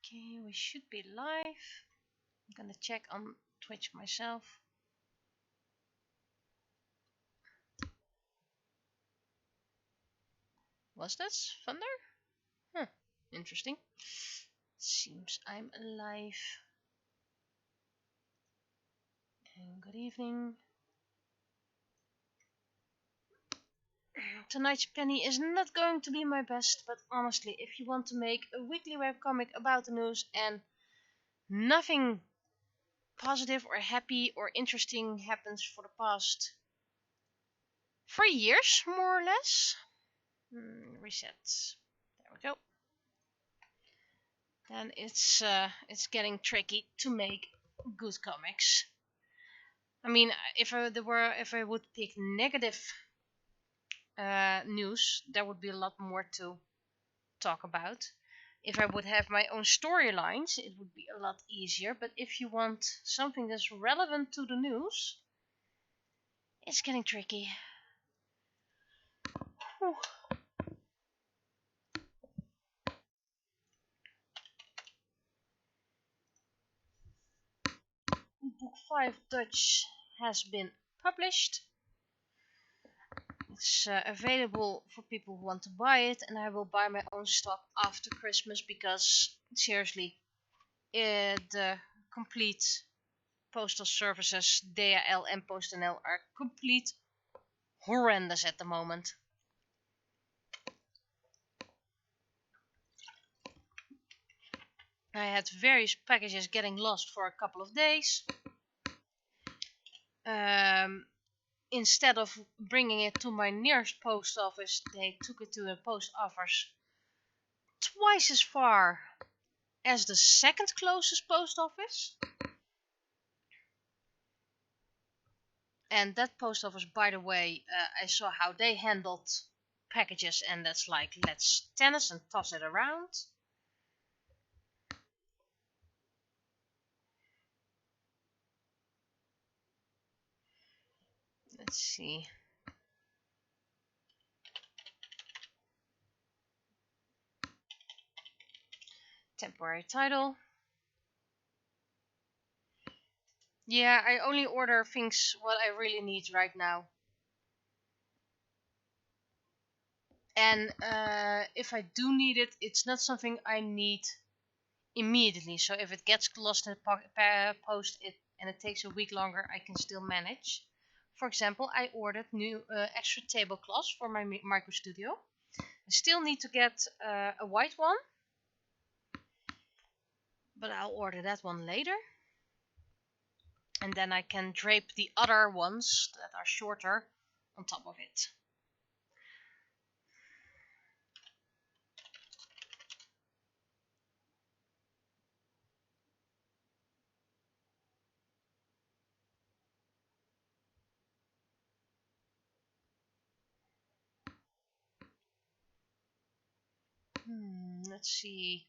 Okay, we should be live. I'm gonna check on Twitch myself. Was that thunder? Huh, interesting. Seems I'm alive. And good evening. Tonight's penny is not going to be my best, but honestly, if you want to make a weekly webcomic about the news and nothing positive or happy or interesting happens for the past 3 years, more or less. Reset. There we go. Then it's getting tricky to make good comics. I mean, if I would pick negative news, there would be a lot more to talk about. If I would have my own storylines, it would be a lot easier. But if you want something that's relevant to the news, it's getting tricky. Whew. Book 5 Dutch has been published. It's available for people who want to buy it, and I will buy my own stock after Christmas because, seriously, the complete postal services, DHL and PostNL, are complete horrendous at the moment. I had various packages getting lost for a couple of days. Instead of bringing it to my nearest post office, they took it to a post office twice as far as the second closest post office. And that post office, by the way, I saw how they handled packages, and that's like, let's tennis and toss it around. Let's see. Temporary title. Yeah, I only order things what I really need right now. And if I do need it, it's not something I need immediately. So if it gets lost in the post and it takes a week longer, I can still manage. For example, I ordered new extra tablecloths for my micro studio. I still need to get a white one, but I'll order that one later. And then I can drape the other ones that are shorter on top of it. Let's see.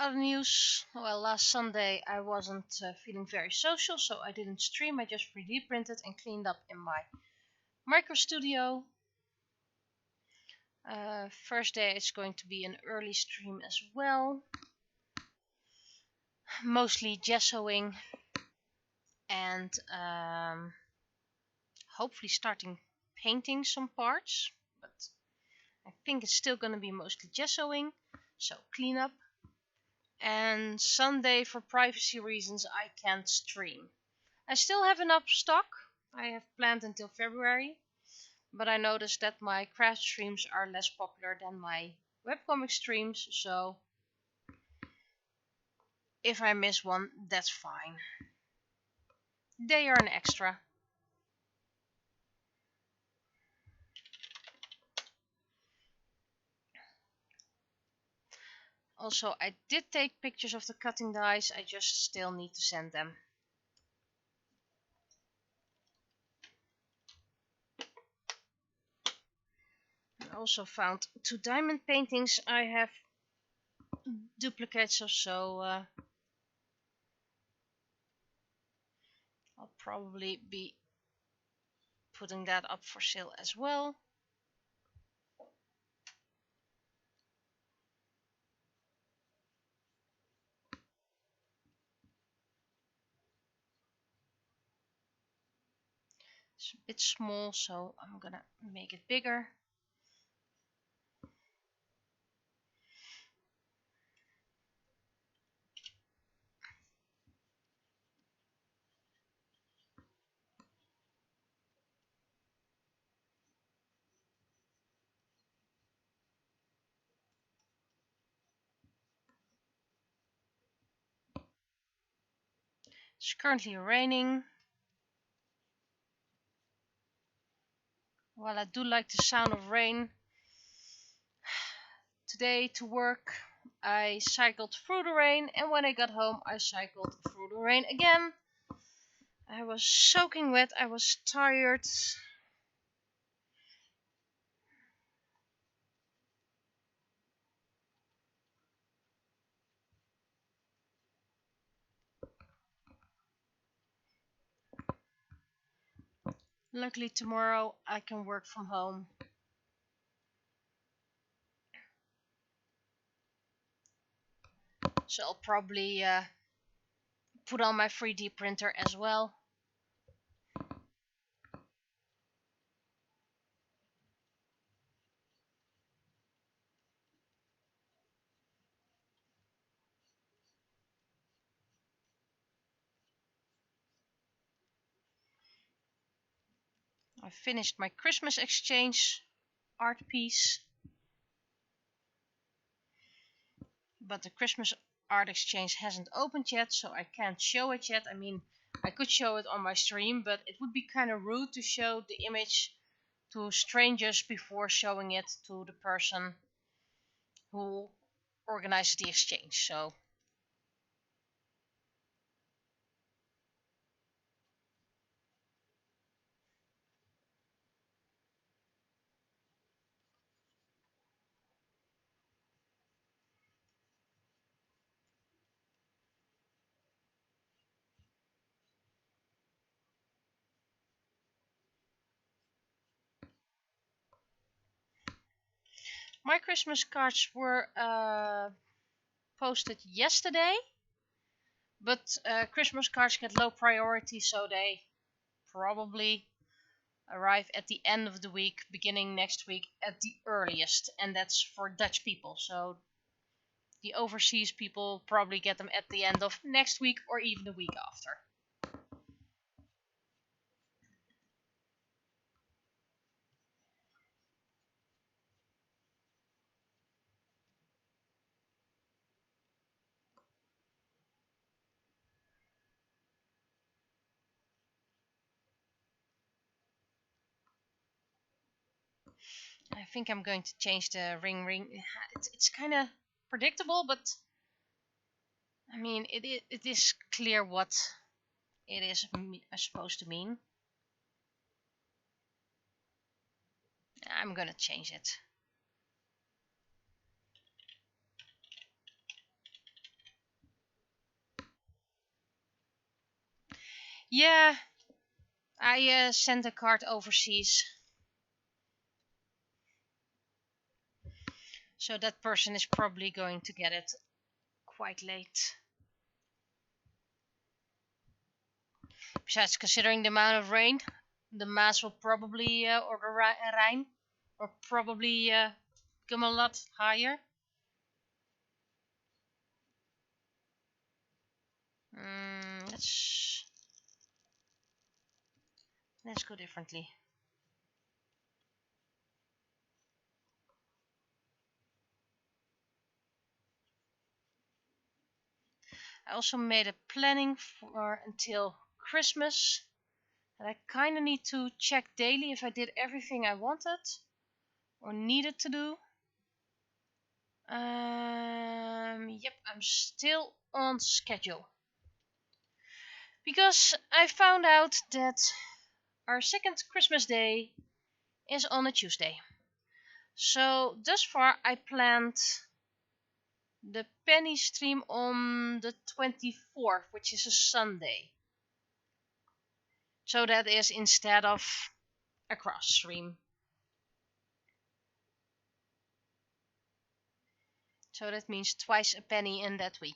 Other news, well, last Sunday I wasn't feeling very social, so I didn't stream. I just 3D printed and cleaned up in my micro studio. First day it's going to be an early stream as well. Mostly gessoing and hopefully starting painting some parts, but I think it's still going to be mostly gessoing, so cleanup. And Sunday, for privacy reasons, I can't stream. I still have enough stock. I have planned until February, but I noticed that my craft streams are less popular than my webcomic streams, so if I miss one, that's fine. They are an extra. Also, I did take pictures of the cutting dies, I just still need to send them. I also found 2 diamond paintings I have duplicates of, so I'll probably be putting that up for sale as well. It's a bit small, so I'm gonna make it bigger. It's currently raining. While I do like the sound of rain, today to work I cycled through the rain, and when I got home I cycled through the rain again. I was soaking wet, I was tired. Luckily tomorrow I can work from home. So I'll probably put on my 3D printer as well. I finished my Christmas exchange art piece, but the Christmas art exchange hasn't opened yet, so I can't show it yet. I mean, I could show it on my stream, but it would be kind of rude to show the image to strangers before showing it to the person who organized the exchange. So my Christmas cards were posted yesterday, but Christmas cards get low priority, so they probably arrive at the end of the week, beginning next week at the earliest, and that's for Dutch people. So the overseas people probably get them at the end of next week or even the week after. I think I'm going to change the ring. It's kind of predictable, but I mean it is clear what it is supposed to mean. I'm gonna change it. Yeah, I sent a card overseas. So that person is probably going to get it quite late. Besides, considering the amount of rain, the Maas will probably, or the Rhine, will probably come a lot higher. Let's go differently. I also made a planning for until Christmas. And I kind of need to check daily if I did everything I wanted or needed to do. Yep, I'm still on schedule. Because I found out that our second Christmas day is on a Tuesday. So thus far I planned the penny stream on the 24th, which is a Sunday. So that is instead of a cross stream. So that means twice a penny in that week.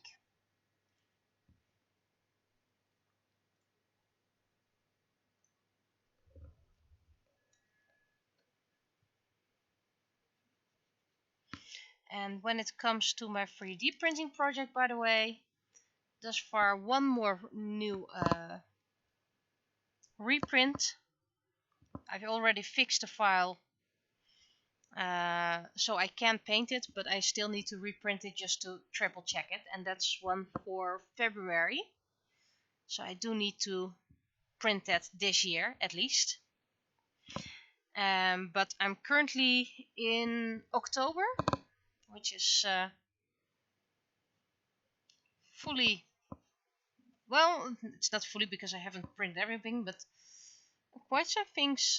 And when it comes to my 3D printing project, by the way, thus far one more new reprint. I've already fixed the file, so I can paint it, but I still need to reprint it just to triple check it, and that's one for February. So I do need to print that this year at least. But I'm currently in October, which is fully, well, it's not fully because I haven't printed everything, but quite some things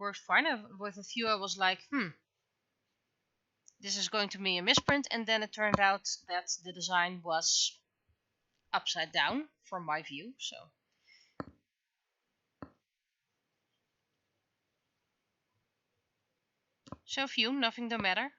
worked fine. With a few I was like, this is going to be a misprint, and then it turned out that the design was upside down from my view. So few, nothing to matter.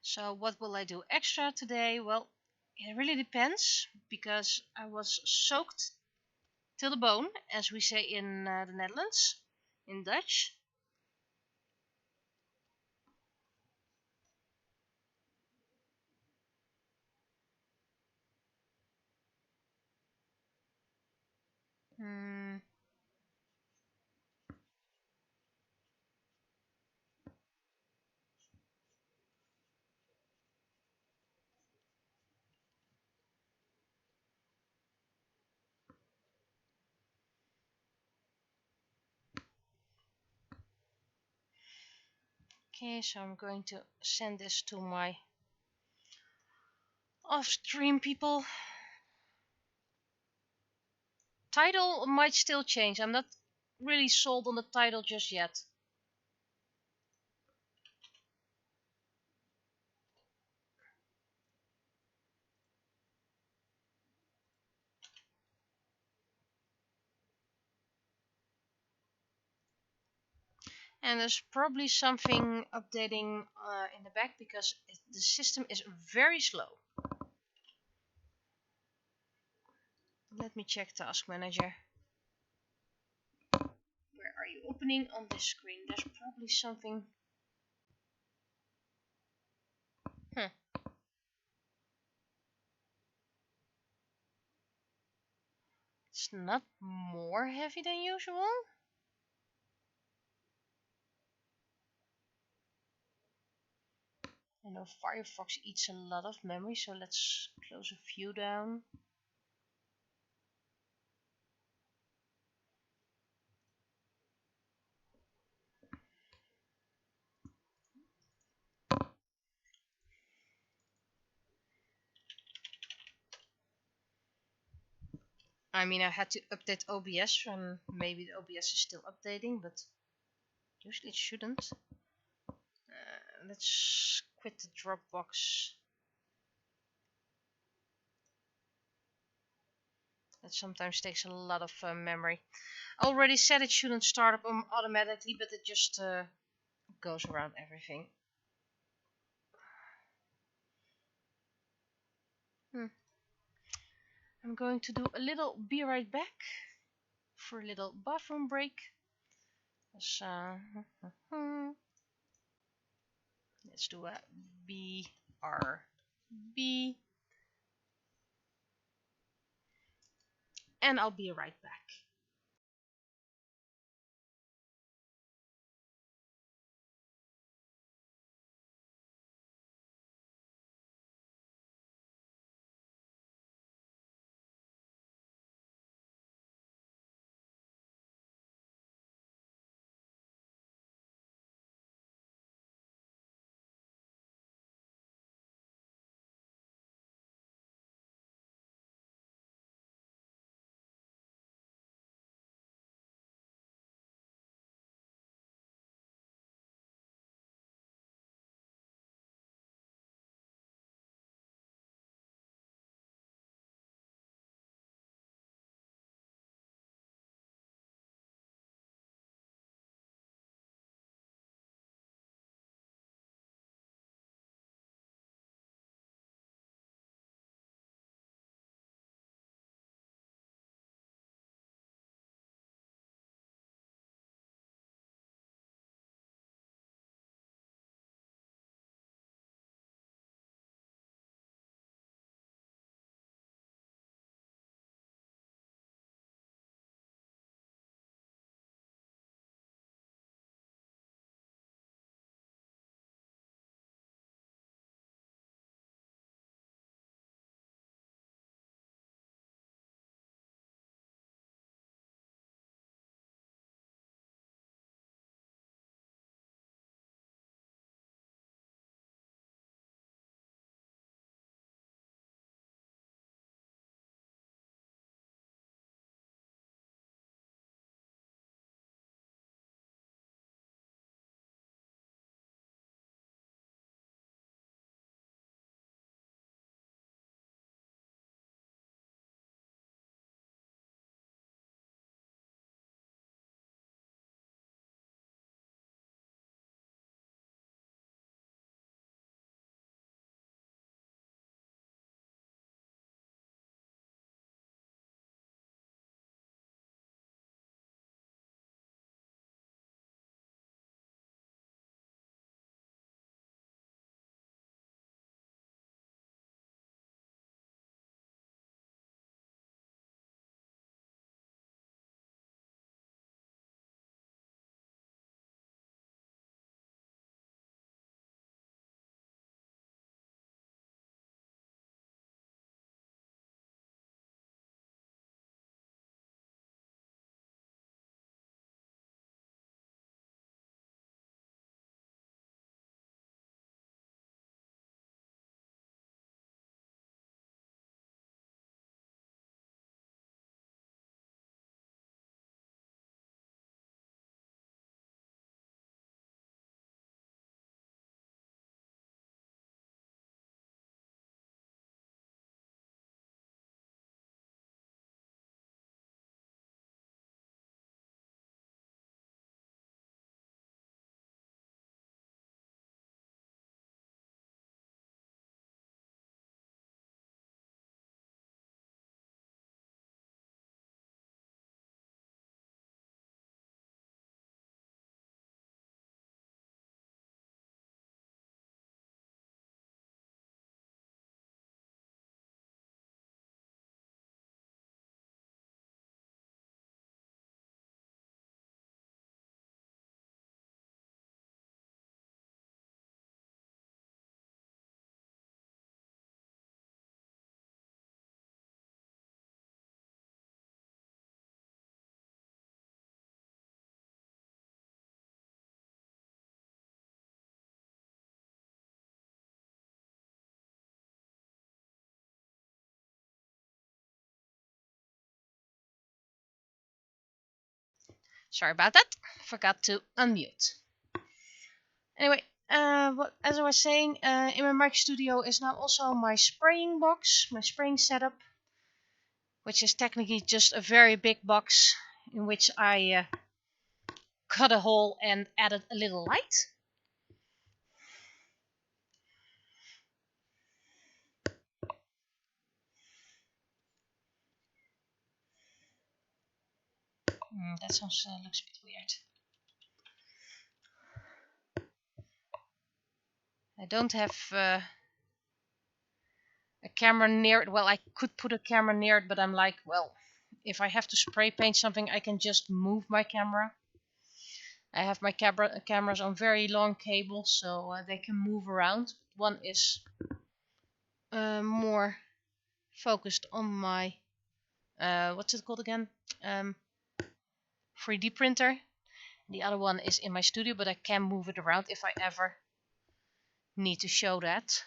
So what will I do extra today? Well, it really depends, because I was soaked till the bone, as we say in the Netherlands, in Dutch. Okay, so I'm going to send this to my off-stream people. Title might still change. I'm not really sold on the title just yet. And there's probably something updating in the back, because the system is very slow. Let me check Task Manager. Where are you opening on this screen? There's probably something. It's not more heavy than usual. I know Firefox eats a lot of memory, so let's close a few down. I mean, I had to update OBS, and maybe the OBS is still updating, but usually it shouldn't. Let's quit the Dropbox. That sometimes takes a lot of memory. I already said it shouldn't start up automatically, but it just goes around everything. I'm going to do a little be right back for a little bathroom break. Let's do a BRB. And I'll be right back. Sorry about that. Forgot to unmute. Anyway, as I was saying, in my mic studio is now also my spraying box, my spraying setup, which is technically just a very big box in which I cut a hole and added a little light. That sounds looks a bit weird. I don't have a camera near it. Well, I could put a camera near it, but I'm like, well, if I have to spray paint something, I can just move my camera. I have my cameras on very long cables, so they can move around. One is more focused on my what's it called again? 3D printer. The other one is in my studio, but I can move it around if I ever need to show that.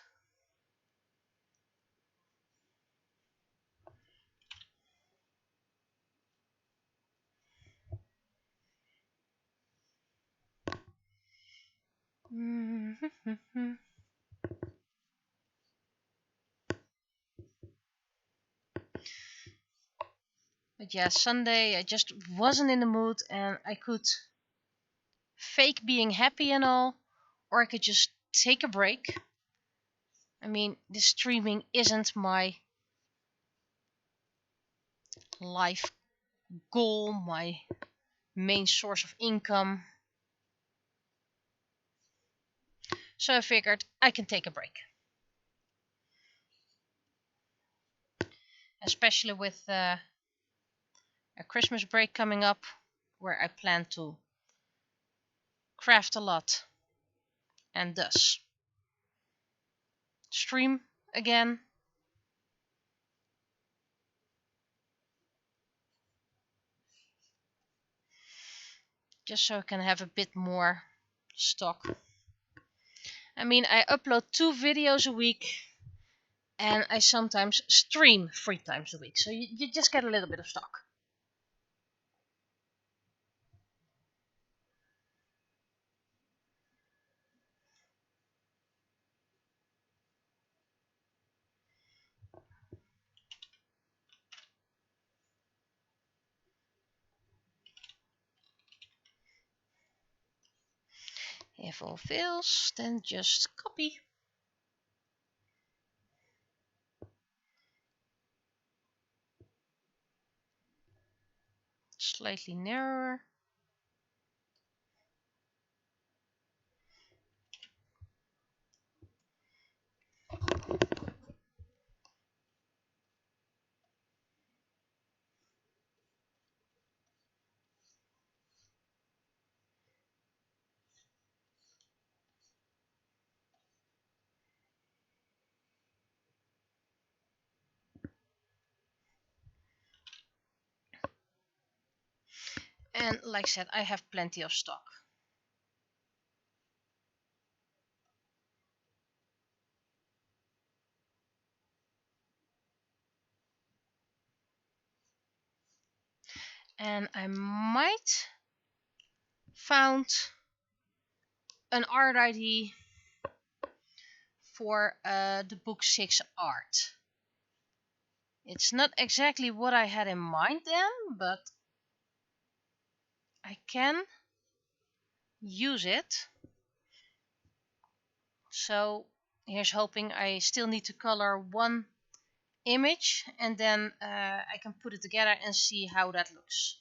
But yeah, Sunday I just wasn't in the mood, and I could fake being happy and all, or I could just take a break. I mean, the streaming isn't my life goal, my main source of income. So I figured I can take a break. Especially with a Christmas break coming up, where I plan to craft a lot and thus stream again. Just so I can have a bit more stock. I mean, I upload 2 videos a week, and I sometimes stream 3 times a week, so you just get a little bit of stock. If all fails, then just copy. Slightly narrower. And like I said, I have plenty of stock. And I might found an art ID for the book 6 art. It's not exactly what I had in mind then, but I can use it. So here's hoping. I still need to color one image, and then I can put it together and see how that looks.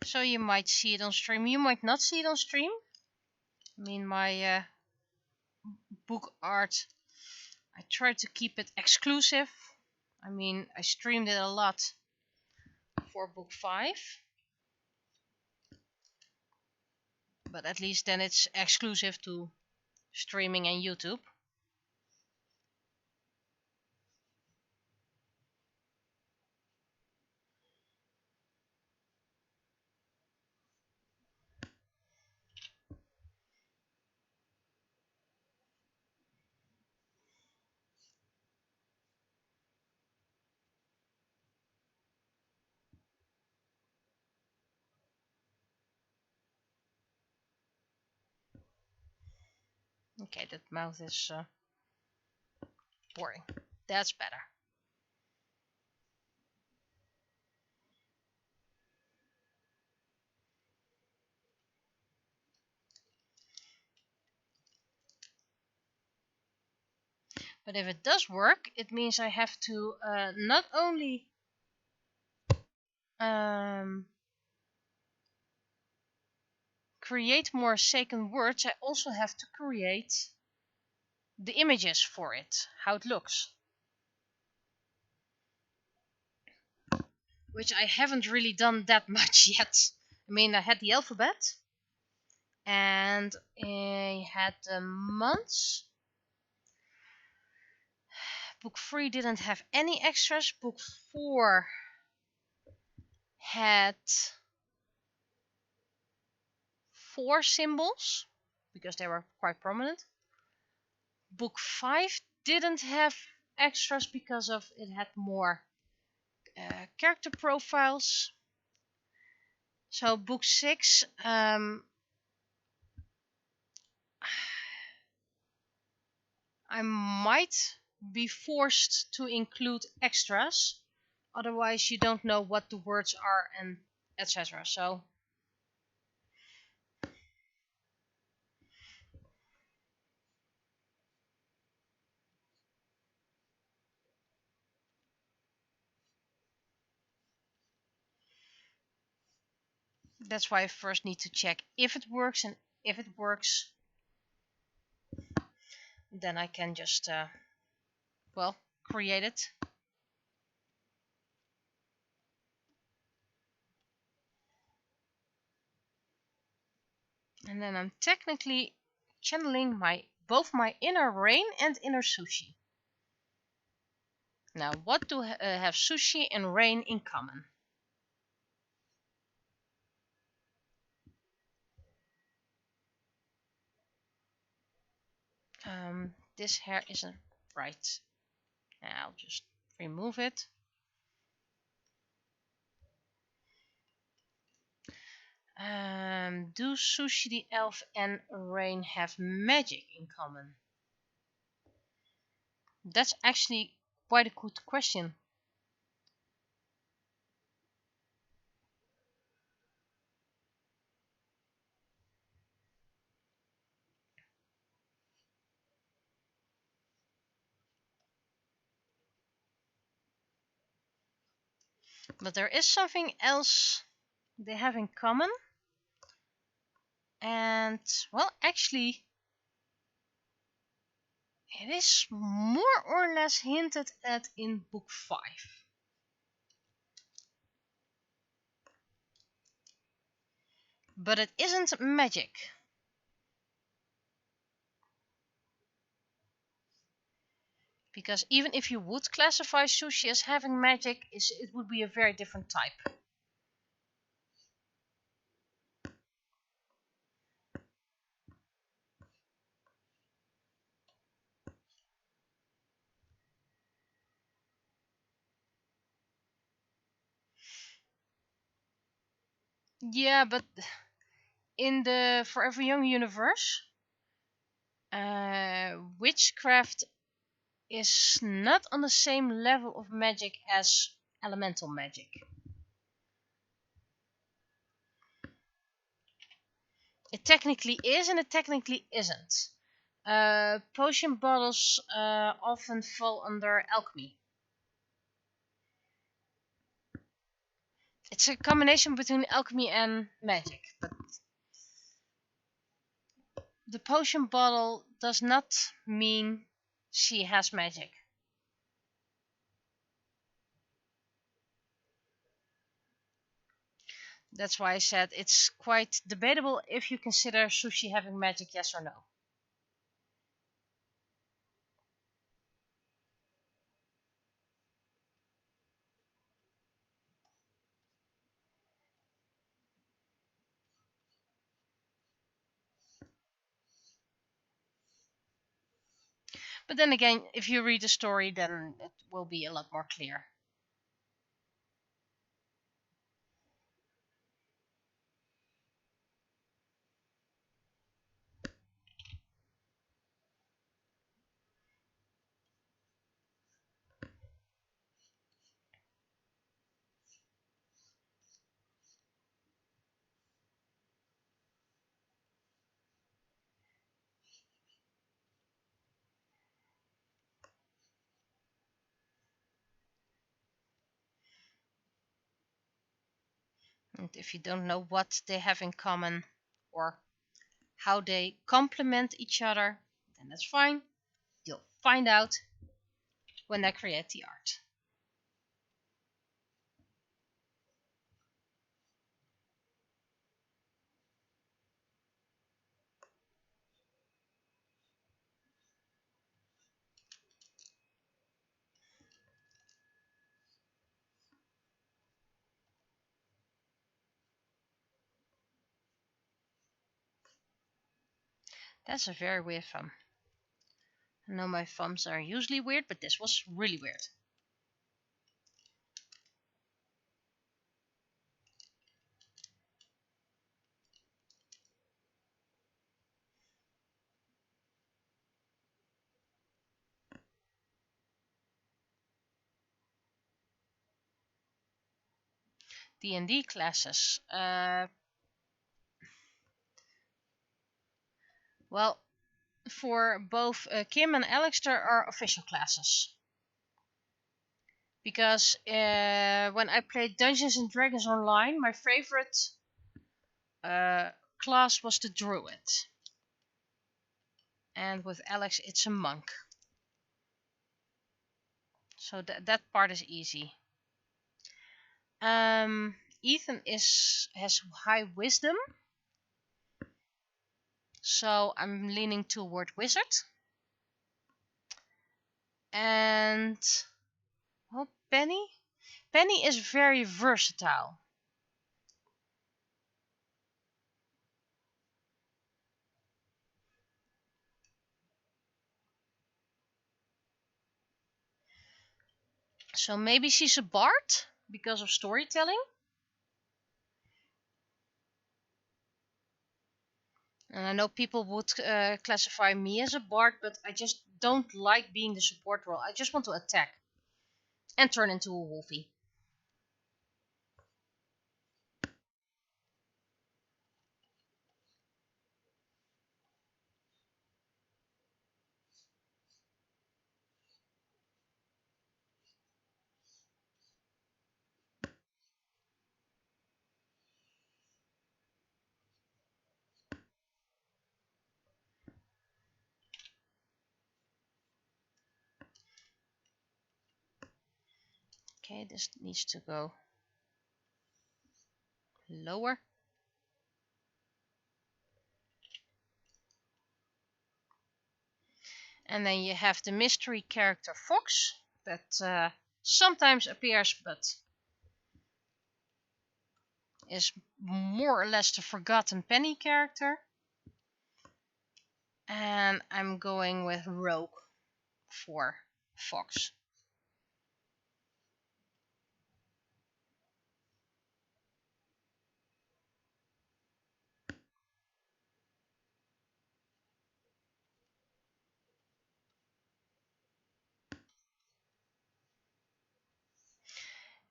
So you might see it on stream, you might not see it on stream. I mean, my book art, I tried to keep it exclusive. I mean, I streamed it a lot for book 5. But at least then it's exclusive to streaming and YouTube. Okay, that mouth is boring. That's better. But if it does work, it means I have to not only create more second words, I also have to create the images for it, how it looks. Which I haven't really done that much yet. I mean, I had the alphabet, and I had the months. Book 3 didn't have any extras. Book 4 had 4 symbols, because they were quite prominent. Book 5 didn't have extras because of it had more character profiles. So book 6, I might be forced to include extras, otherwise you don't know what the words are and etc. So that's why I first need to check if it works, and if it works, then I can just well, create it. And then I'm technically channeling both my inner Rain and inner Sushi. Now, what do have Sushi and Rain in common? This hair isn't right. I'll just remove it. Do Sushi the Elf and Rain have magic in common? That's actually quite a good question. But there is something else they have in common. And, well, actually, it is more or less hinted at in book 5. But it isn't magic. Because even if you would classify Sushi as having magic, it would be a very different type. Yeah, but in the Forever Young universe, witchcraft is not on the same level of magic as elemental magic. It technically is and it technically isn't. Potion bottles often fall under alchemy. It's a combination between alchemy and magic, but the potion bottle does not mean she has magic. That's why I said it's quite debatable if you consider Sushi having magic, yes or no. But then again, if you read the story, then it will be a lot more clear. And if you don't know what they have in common or how they complement each other, then that's fine. You'll find out when I create the art. That's a very weird thumb. I know my thumbs are usually weird, but this was really weird. D&D classes. Well, for both Kim and Alex, there are official classes. Because when I played Dungeons and Dragons online, my favorite class was the Druid. And with Alex, it's a monk. So that part is easy. Ethan has high wisdom. So I'm leaning toward wizard. And well, Penny is very versatile. So maybe she's a bard because of storytelling. And I know people would classify me as a bard, but I just don't like being the support role. I just want to attack and turn into a wolfie. Okay, this needs to go lower. And then you have the mystery character Fox that sometimes appears but is more or less the forgotten Penny character. And I'm going with Rogue for Fox.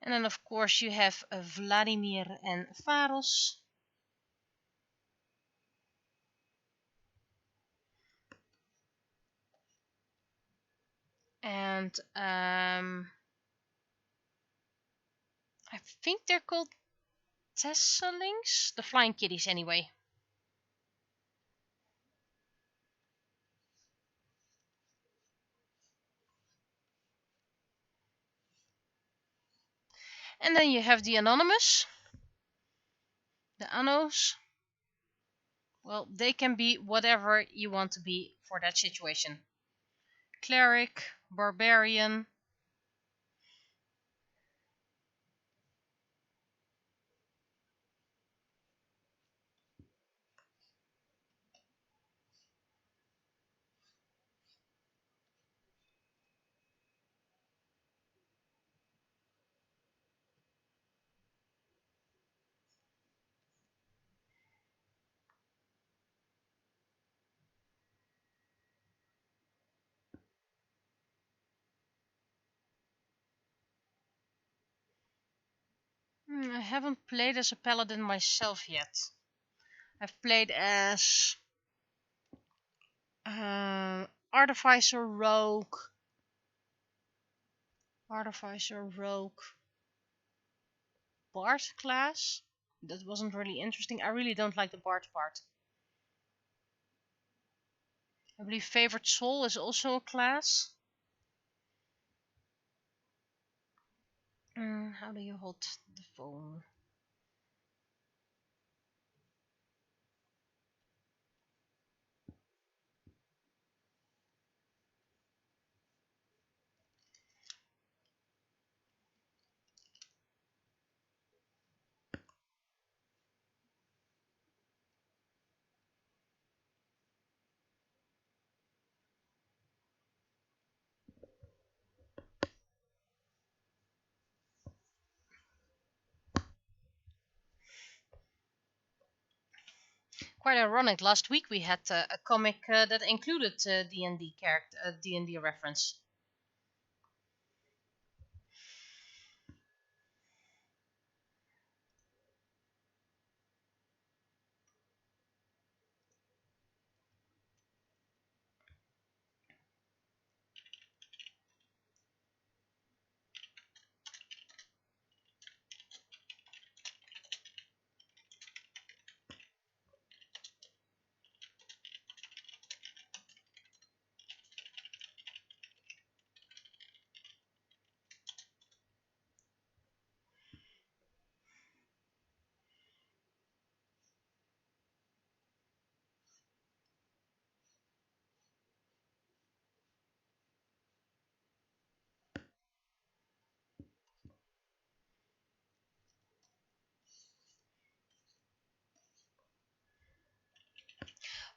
And then of course you have Vladimir and Faros. And I think they're called Tesselings? The flying kitties anyway. And then you have the Anonymous. The Annos. Well, they can be whatever you want to be for that situation. Cleric, Barbarian. I haven't played as a paladin myself yet. I've played as Artificer Rogue, Bard class. That wasn't really interesting. I really don't like the Bart part. I believe favorite soul is also a class. How do you hold the phone? Quite ironic. Last week we had a comic that included D&D character, D&D reference.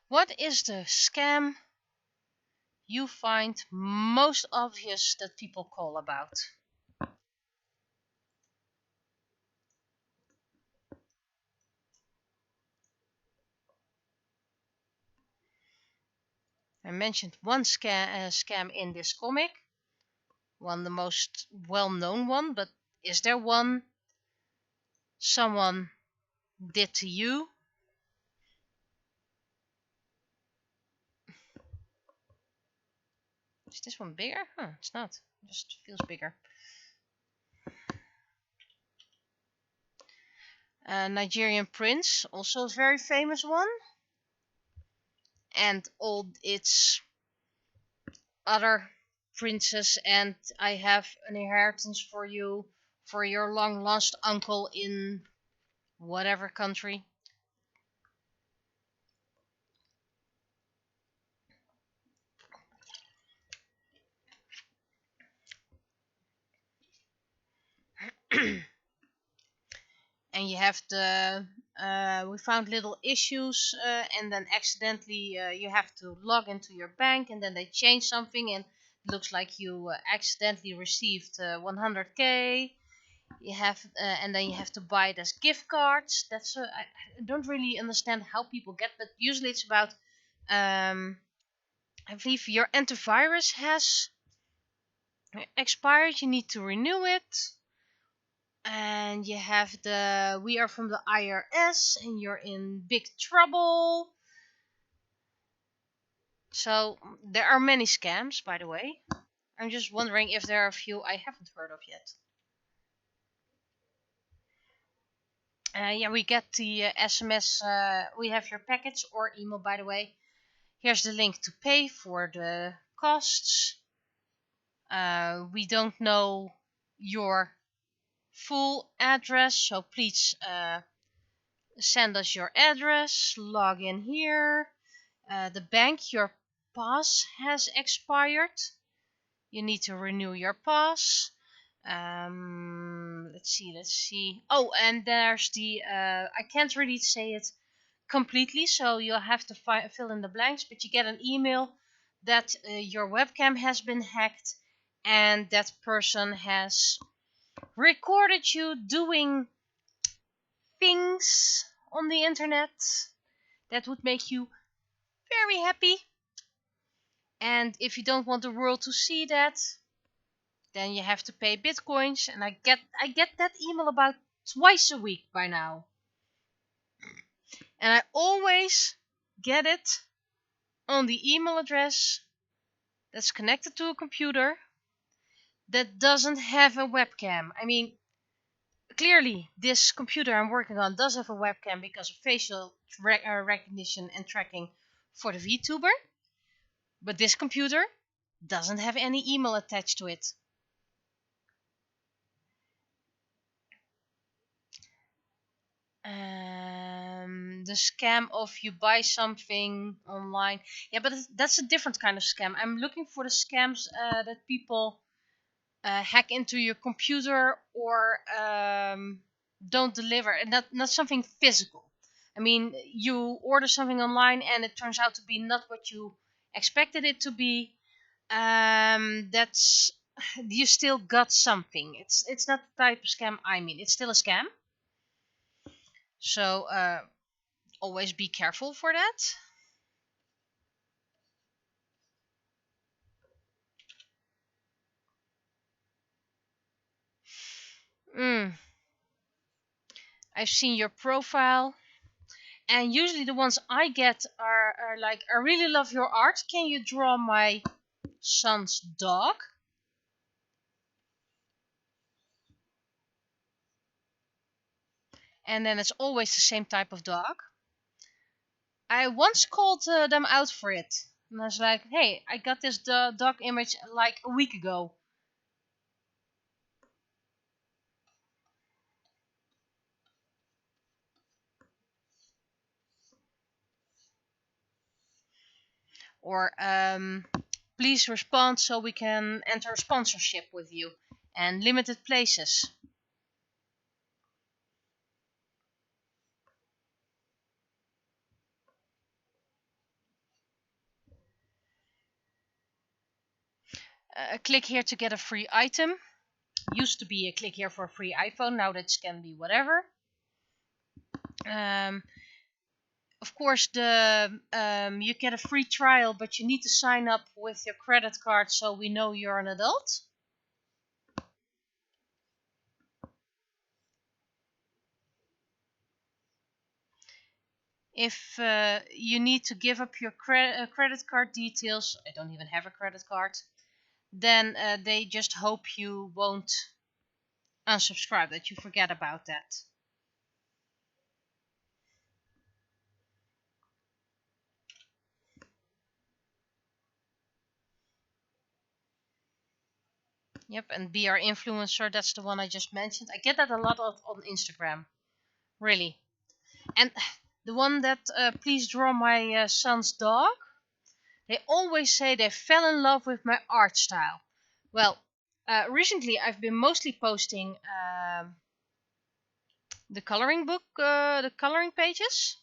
What is the scam you find most obvious that people call about? I mentioned one scam in this comic, one the most well-known one, but is there one someone did to you? Is this one bigger? Huh, it's not. It just feels bigger. Nigerian Prince, also a very famous one. And all its other princes, and I have an inheritance for you, for your long lost uncle in whatever country. And you have the we found little issues, and then accidentally you have to log into your bank, and then they change something, and it looks like you accidentally received 100k. You have and then you have to buy it as gift cards. That's I don't really understand how people get, but usually it's about I believe your antivirus has expired, you need to renew it. And you have the we are from the IRS and you're in big trouble. So there are many scams, by the way. I'm just wondering if there are a few I haven't heard of yet. Yeah, we get the SMS. We have your package or email, by the way. Here's the link to pay for the costs. We don't know your full address, so please send us your address. Log in here. The bank, your pass has expired. You need to renew your pass. Let's see. Oh, and there's the I can't really say it completely, so you'll have to fill in the blanks, but you get an email that your webcam has been hacked and that person has recorded you doing things on the internet that would make you very happy. And if you don't want the world to see that, then you have to pay bitcoins. And I get that email about twice a week by now. And I always get it on the email address that's connected to a computer that doesn't have a webcam. I mean, clearly this computer I'm working on does have a webcam because of facial recognition and tracking for the VTuber. But this computer doesn't have any email attached to it. The scam of you buy something online. Yeah, but that's a different kind of scam. I'm looking for the scams that people hack into your computer or don't deliver, and not something physical. I mean, you order something online and it turns out to be not what you expected it to be. That's you still got something. It's not the type of scam I mean. It's still a scam. So always be careful for that. I've seen your profile, and usually the ones I get are like, I really love your art. Can you draw my son's dog? And then it's always the same type of dog. I once called them out for it. And I was like, hey, I got this dog image like a week ago. Or please respond so we can enter a sponsorship with you. And limited places. Click here to get a free item. Used to be a click here for a free iPhone. Now that can be whatever. Of course, you get a free trial, but you need to sign up with your credit card so we know you're an adult. If you need to give up your credit card details, I don't even have a credit card, then they just hope you won't unsubscribe, that you forget about that. Yep, and be our influencer, that's the one I just mentioned. I get that a lot on Instagram. Really. And the one that, please draw my son's dog. They always say they fell in love with my art style. Well, recently I've been mostly posting the coloring book, the coloring pages,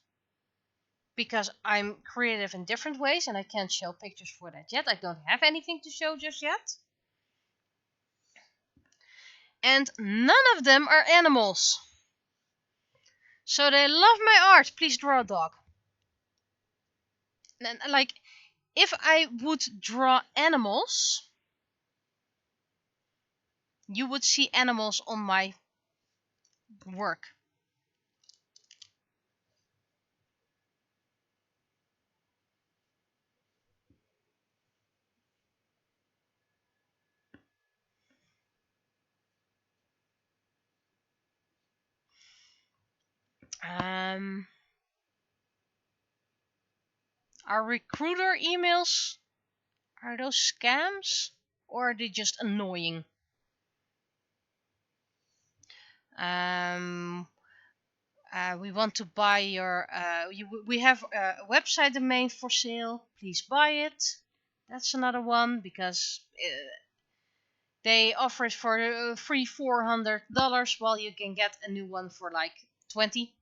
because I'm creative in different ways and I can't show pictures for that yet. I don't have anything to show just yet. And none of them are animals. So they love my art. Please draw a dog. And like, if I would draw animals, you would see animals on my work. Our recruiter emails, are those scams or are they just annoying? We want to buy your. We have a website domain for sale. Please buy it. That's another one because they offer it for free $400 while you can get a new one for like 20.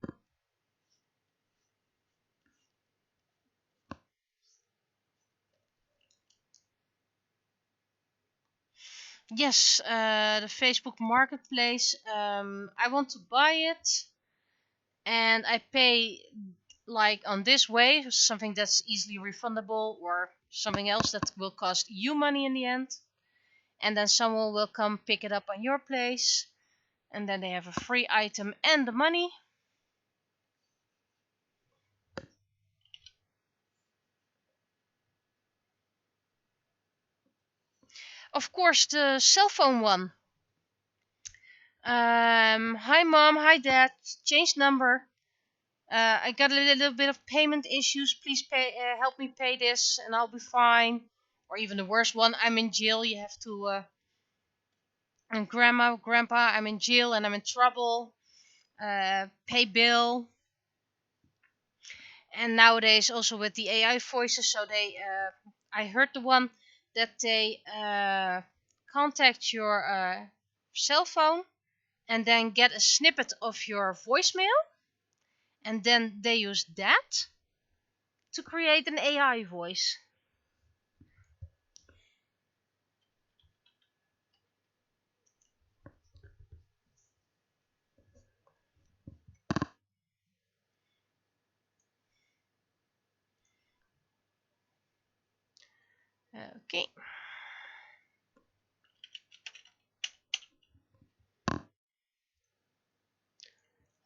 Yes, the Facebook Marketplace. I want to buy it, and I pay like on this way, something that's easily refundable or something else that will cost you money in the end. And then someone will come pick it up on your place, and then they have a free item and the money. Of course, the cell phone one. Hi mom, hi dad. Change number. I got a little bit of payment issues. Please help me pay this, and I'll be fine. Or even the worst one, I'm in jail. You have to. And grandpa, I'm in jail and I'm in trouble. Pay bill. And nowadays also with the AI voices, so I heard the one that they contact your cell phone and then get a snippet of your voicemail, and then they use that to create an AI voice. Okay.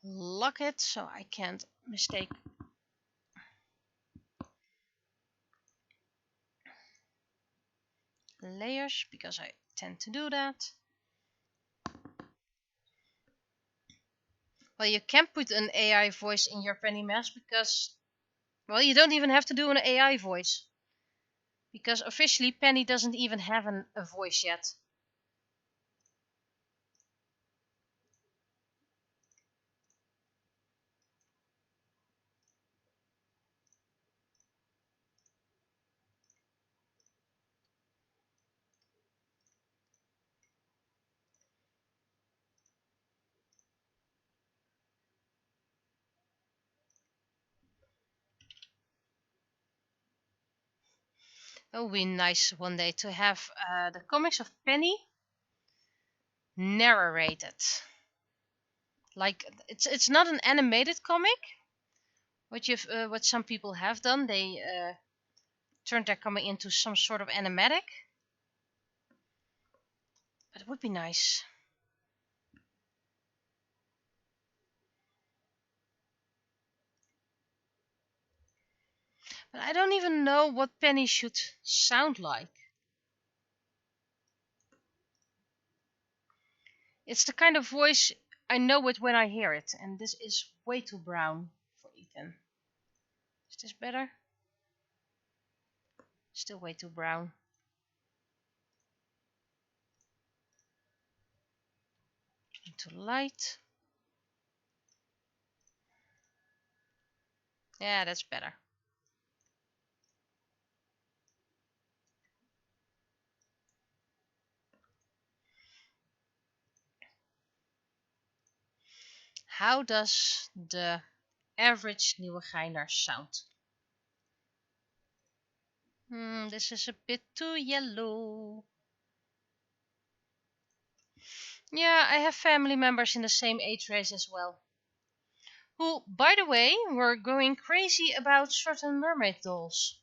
Lock it so I can't mistake layers, because I tend to do that. Well, you can put an AI voice in your penny mask because, well, you don't even have to do an AI voice. Because officially Penny doesn't even have a voice yet. It would be nice one day to have the comics of Penny narrated. Like it's not an animated comic. What some people have done, they turned their comic into some sort of animatic. But it would be nice. But I don't even know what Penny should sound like. It's the kind of voice I know it when I hear it, and this is way too brown for Ethan. Is this better? Still way too brown. Too light. Yeah, that's better. How does the average Nieuwegeiner sound? This is a bit too yellow. Yeah, I have family members in the same age range as well. Who, by the way, were going crazy about certain mermaid dolls.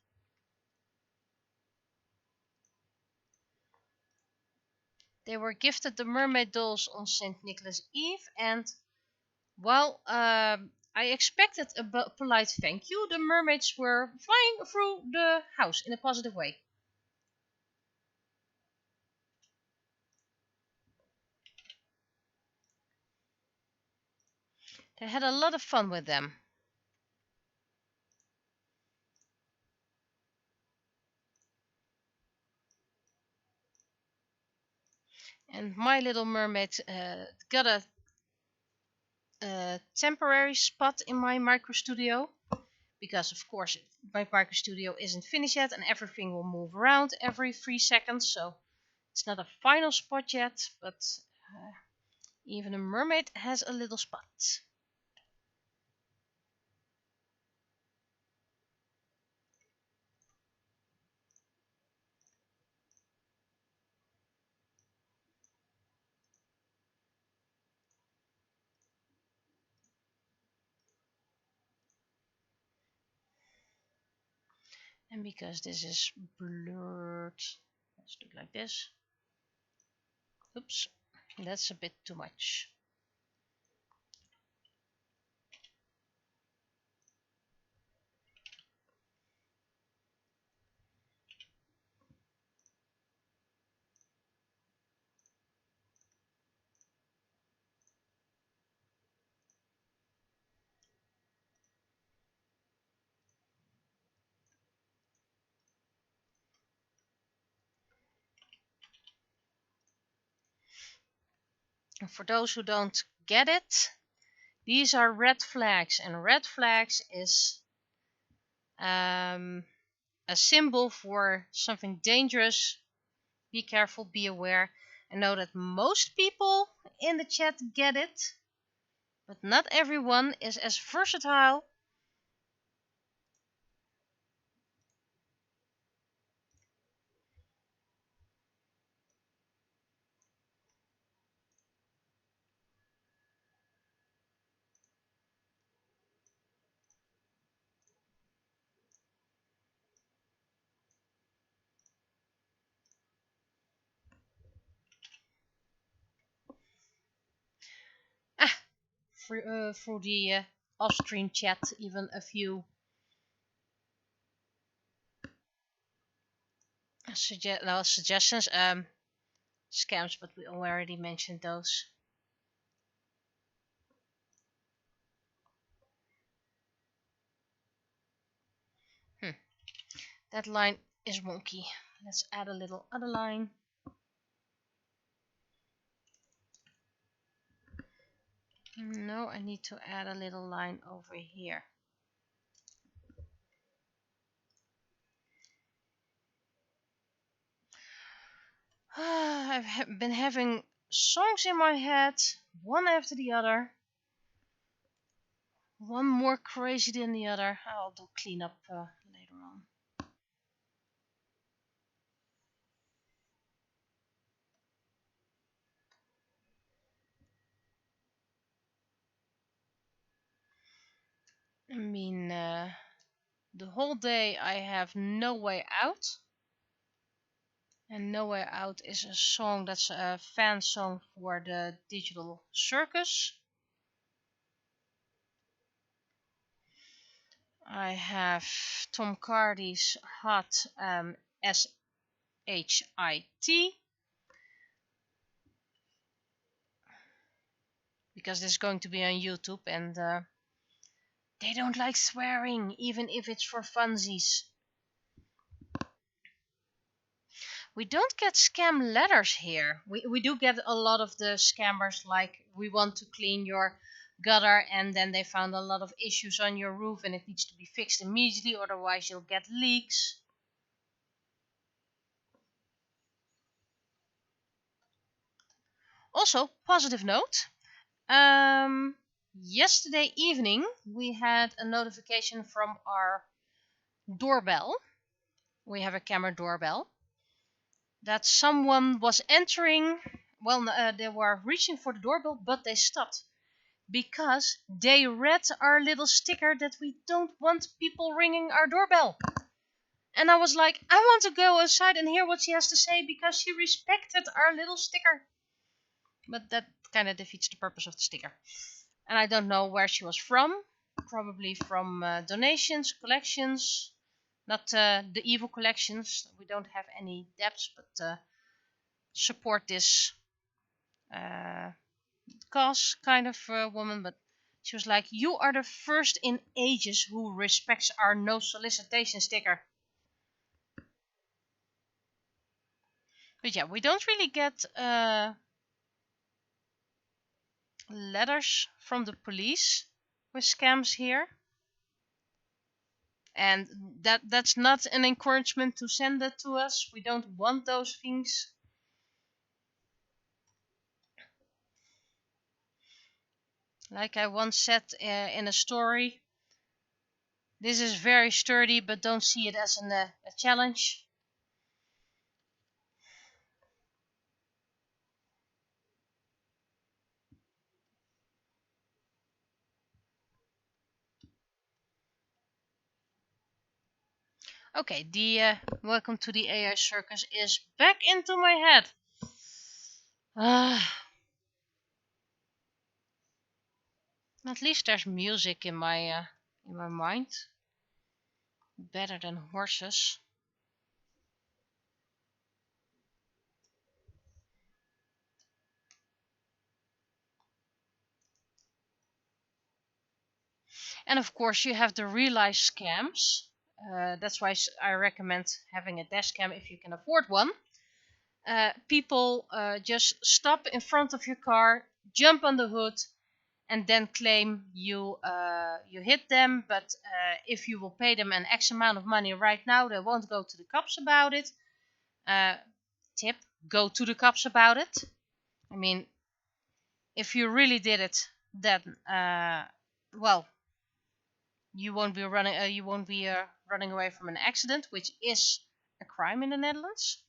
They were gifted the mermaid dolls on St. Nicholas Eve, and, well, I expected a polite thank you. The mermaids were flying through the house in a positive way. They had a lot of fun with them. And My Little Mermaid got a temporary spot in my micro studio, because of course my micro studio isn't finished yet and everything will move around every 3 seconds, so it's not a final spot yet, but even a mermaid has a little spot. And because this is blurred, let's do it like this. Oops, that's a bit too much. For those who don't get it, these are red flags, and red flags is a symbol for something dangerous. Be careful, be aware. I know that most people in the chat get it, but not everyone is as versatile. Through the off-stream chat, even a few suggestions, scams, but we already mentioned those. That line is wonky. Let's add a little other line. No, I need to add a little line over here. I've been having songs in my head, one after the other. One more crazy than the other. I'll do cleanup later on. I mean, the whole day I have No Way Out. And No Way Out is a song that's a fan song for the Digital Circus. I have Tom Cardy's Hot SHIT. Because this is going to be on YouTube and they don't like swearing, even if it's for funsies. We don't get scam letters here. We do get a lot of the scammers like, we want to clean your gutter and then they found a lot of issues on your roof and it needs to be fixed immediately, otherwise you'll get leaks. Also, positive note. Yesterday evening we had a notification from our doorbell. We have a camera doorbell. That someone was entering. Well, they were reaching for the doorbell, but they stopped because they read our little sticker that we don't want people ringing our doorbell. And I was like, I want to go outside and hear what she has to say because she respected our little sticker. But that kind of defeats the purpose of the sticker. And I don't know where she was from. Probably from donations, collections. Not the evil collections. We don't have any debts, but support this cause kind of woman. But she was like, you are the first in ages who respects our no solicitation sticker. But yeah, we don't really get letters from the police with scams here. And that's not an encouragement to send that to us. We don't want those things. Like I once said in a story, this is very sturdy, but don't see it as a challenge. Okay, the welcome to the AI circus is back into my head. At least there's music in my mind. Better than horses. And of course you have the real life scams. That's why I recommend having a dash cam if you can afford one. People just stop in front of your car, jump on the hood and then claim you hit them, but if you will pay them an X amount of money right now, they won't go to the cops about it. Tip: go to the cops about it. I mean, if you really did it, then well, you won't be running away from an accident, which is a crime in the Netherlands.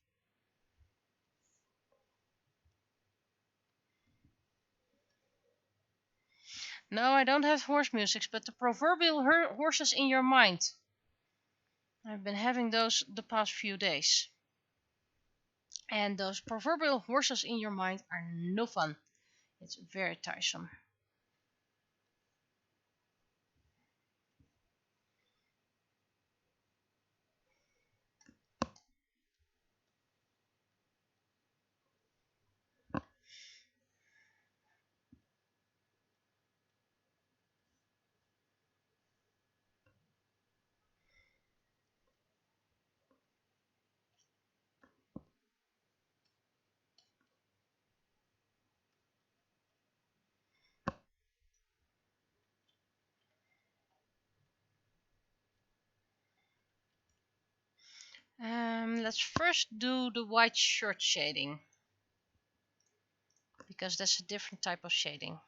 No, I don't have horse musics, but the proverbial horses in your mind. I've been having those the past few days. And those proverbial horses in your mind are no fun. It's very tiresome. Let's first do the white shirt shading, because that's a different type of shading.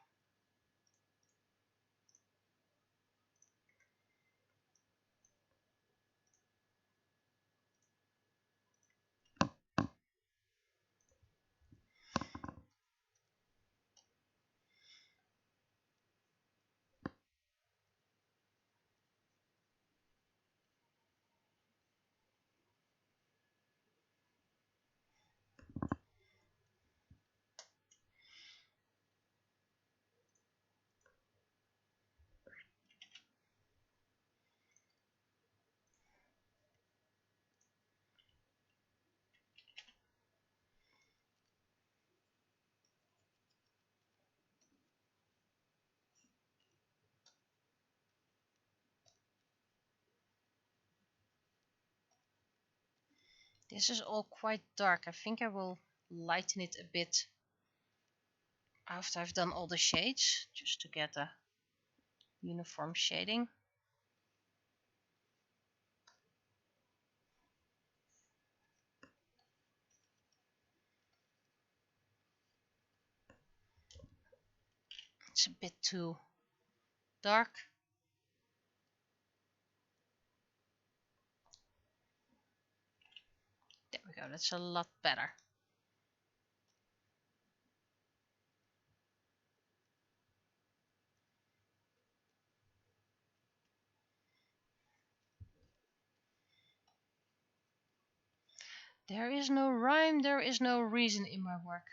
This is all quite dark. I think I will lighten it a bit after I've done all the shades, just to get a uniform shading. It's a bit too dark. There we go, that's a lot better. There is no rhyme, there is no reason in my work.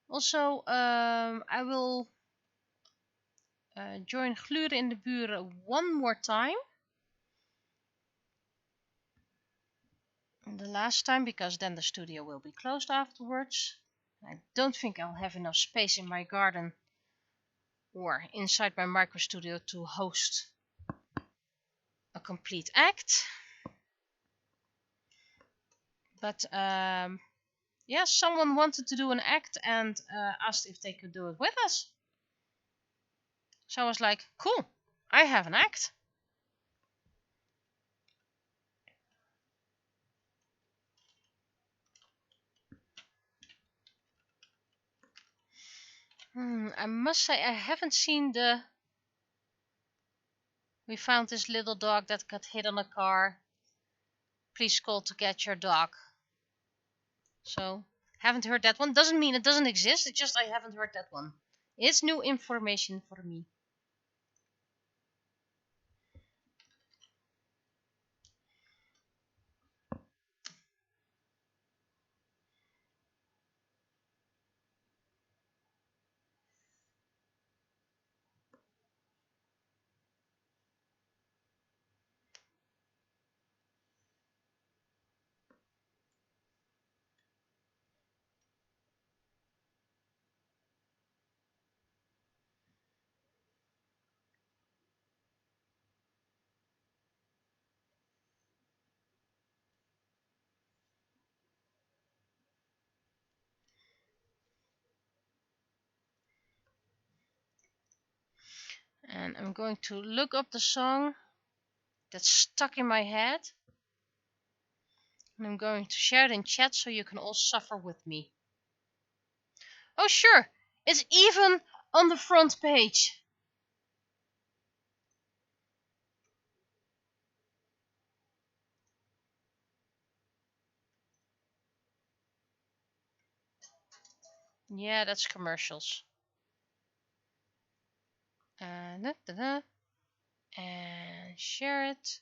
Also, I will join Gluren in de Buren one more time. The last time, because then the studio will be closed afterwards. I don't think I'll have enough space in my garden or inside my micro studio to host a complete act. But yeah, someone wanted to do an act and asked if they could do it with us. So I was like, cool, I have an act. I must say I haven't seen the "We found this little dog that got hit on a car. Please call to get your dog." So, haven't heard that one. Doesn't mean it doesn't exist, it's just I haven't heard that one. It's new information for me. And I'm going to look up the song that's stuck in my head. And I'm going to share it in chat so you can all suffer with me. Oh sure, it's even on the front page. Yeah, that's commercials. And share it.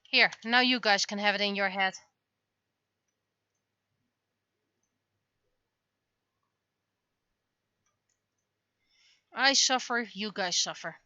Here, now you guys can have it in your head. I suffer, you guys suffer.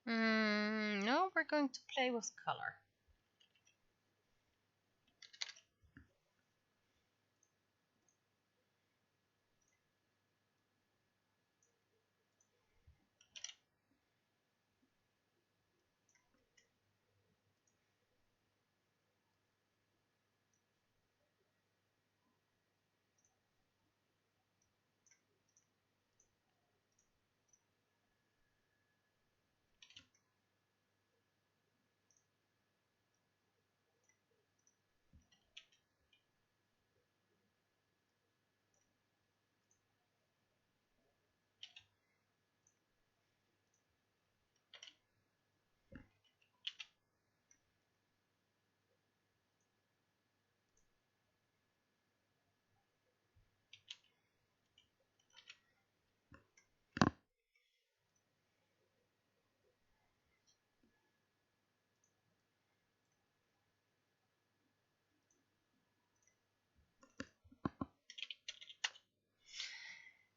No, we're going to play with color.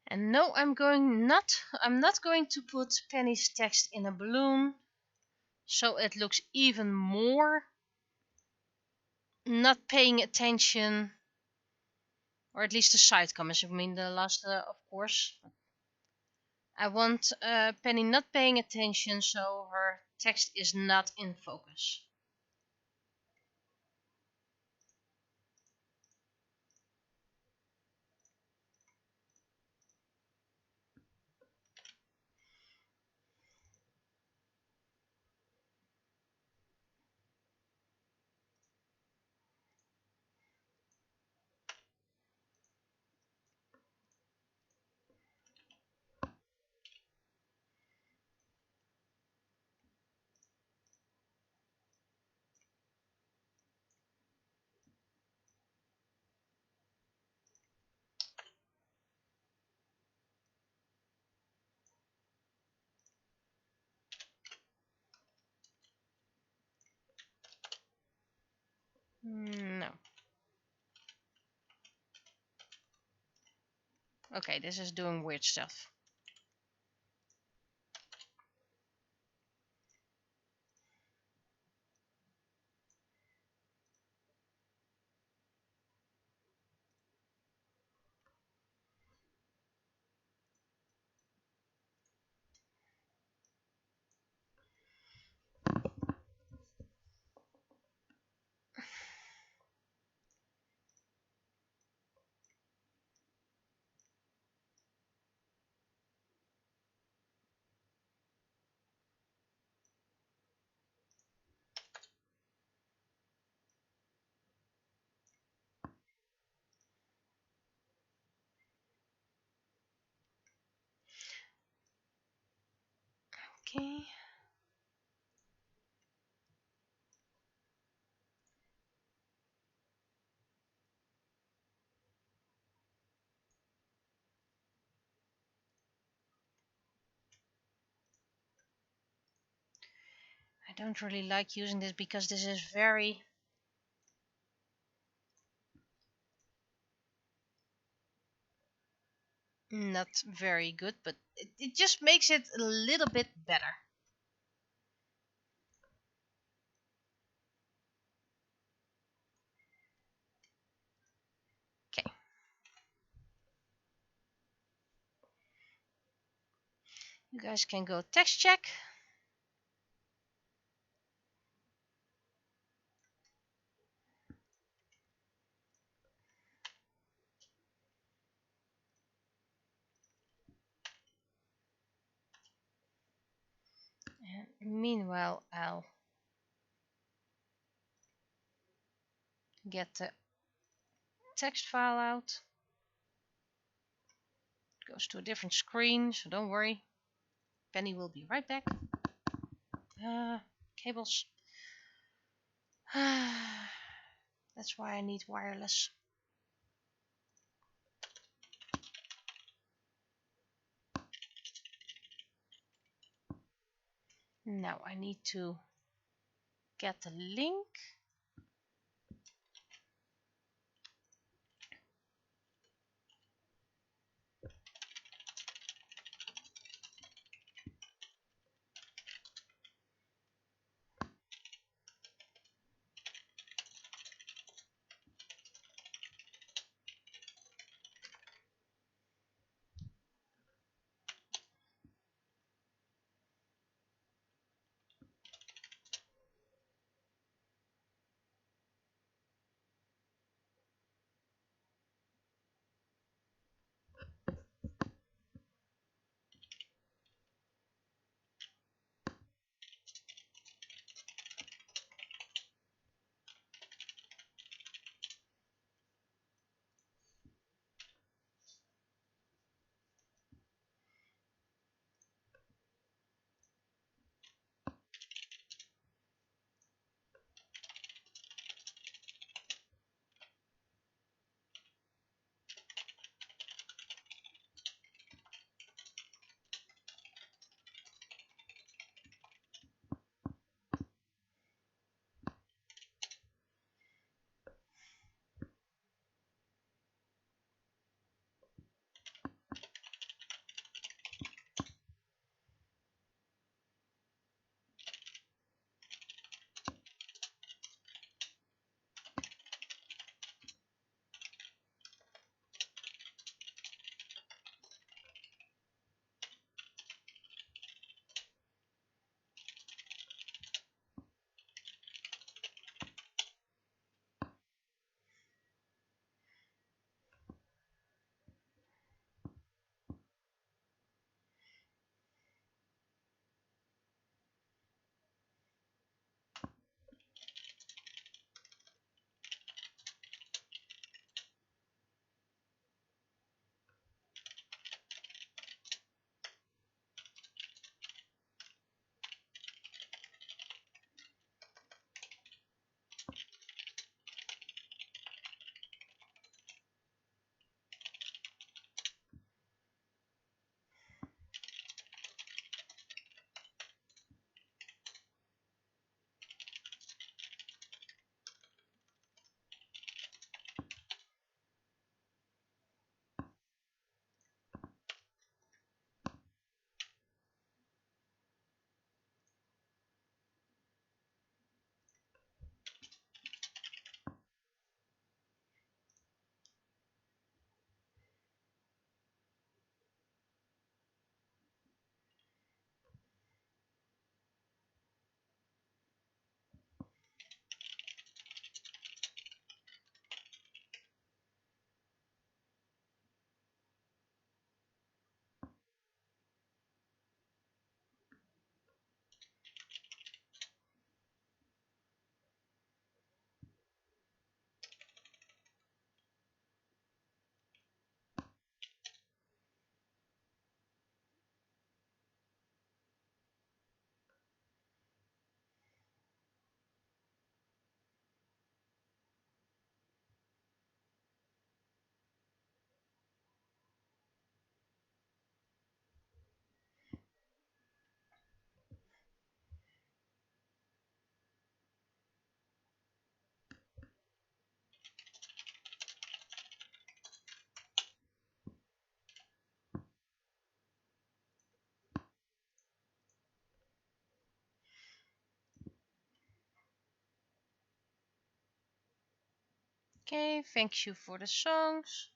And no, I'm not going to put Penny's text in a balloon, so it looks even more not paying attention, or at least the side comments. I mean the last, of course. I want Penny not paying attention, so her text is not in focus. No. Okay, this is doing weird stuff. Okay. I don't really like using this because this is very Not very good, but it just makes it a little bit better. Okay. You guys can go text check. And meanwhile, I'll get the text file out. Goes to a different screen, so don't worry. Penny will be right back. Cables. That's why I need wireless. Now I need to get the link. Okay, thank you for the songs.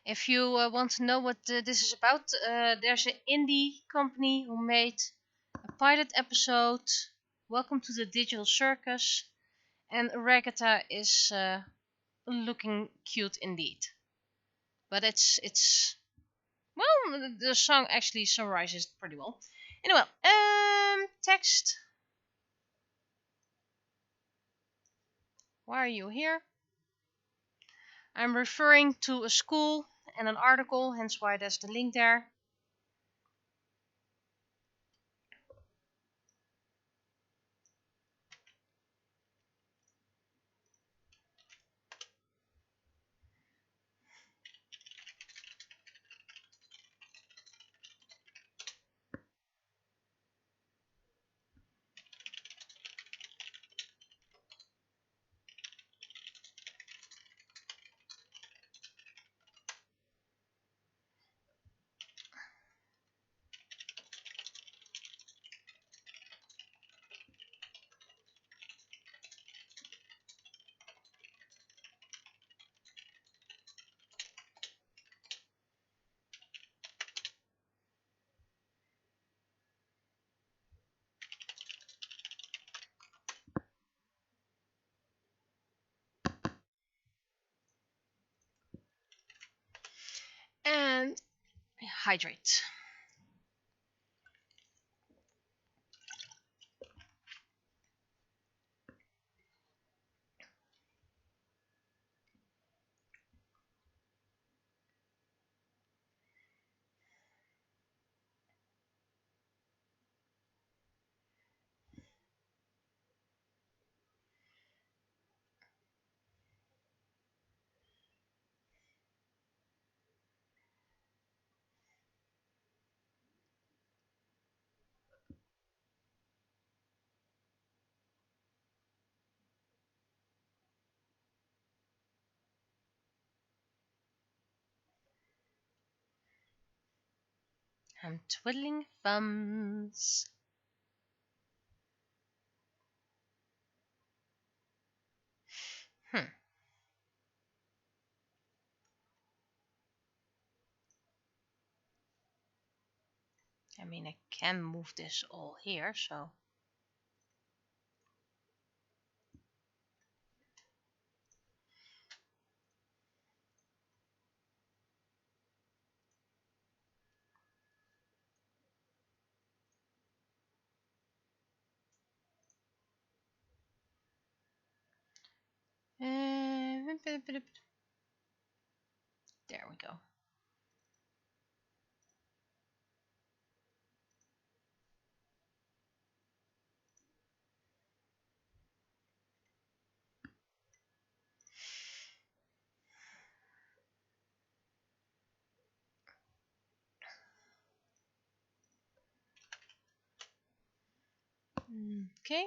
If you want to know what this is about, there's an indie company who made a pilot episode, Welcome to the Digital Circus, and Regatta is looking cute indeed. But it's well, the song actually summarizes it pretty well. Anyway, text. Why are you here? I'm referring to a school and an article, hence why there's the link there. And hydrate. I'm twiddling thumbs. I mean, I can move this all here, so. There we go. Okay.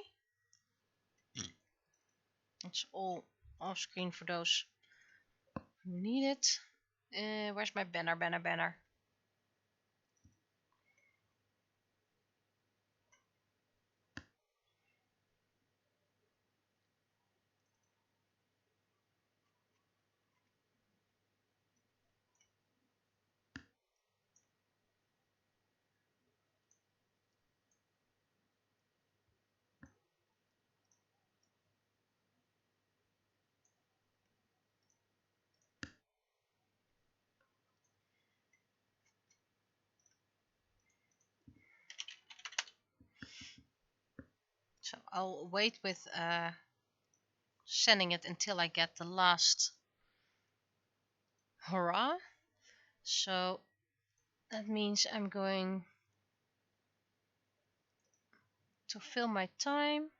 It's all off screen for those who need it. Where's my banner? So I'll wait with sending it until I get the last hurrah. So that means I'm going to fill my time.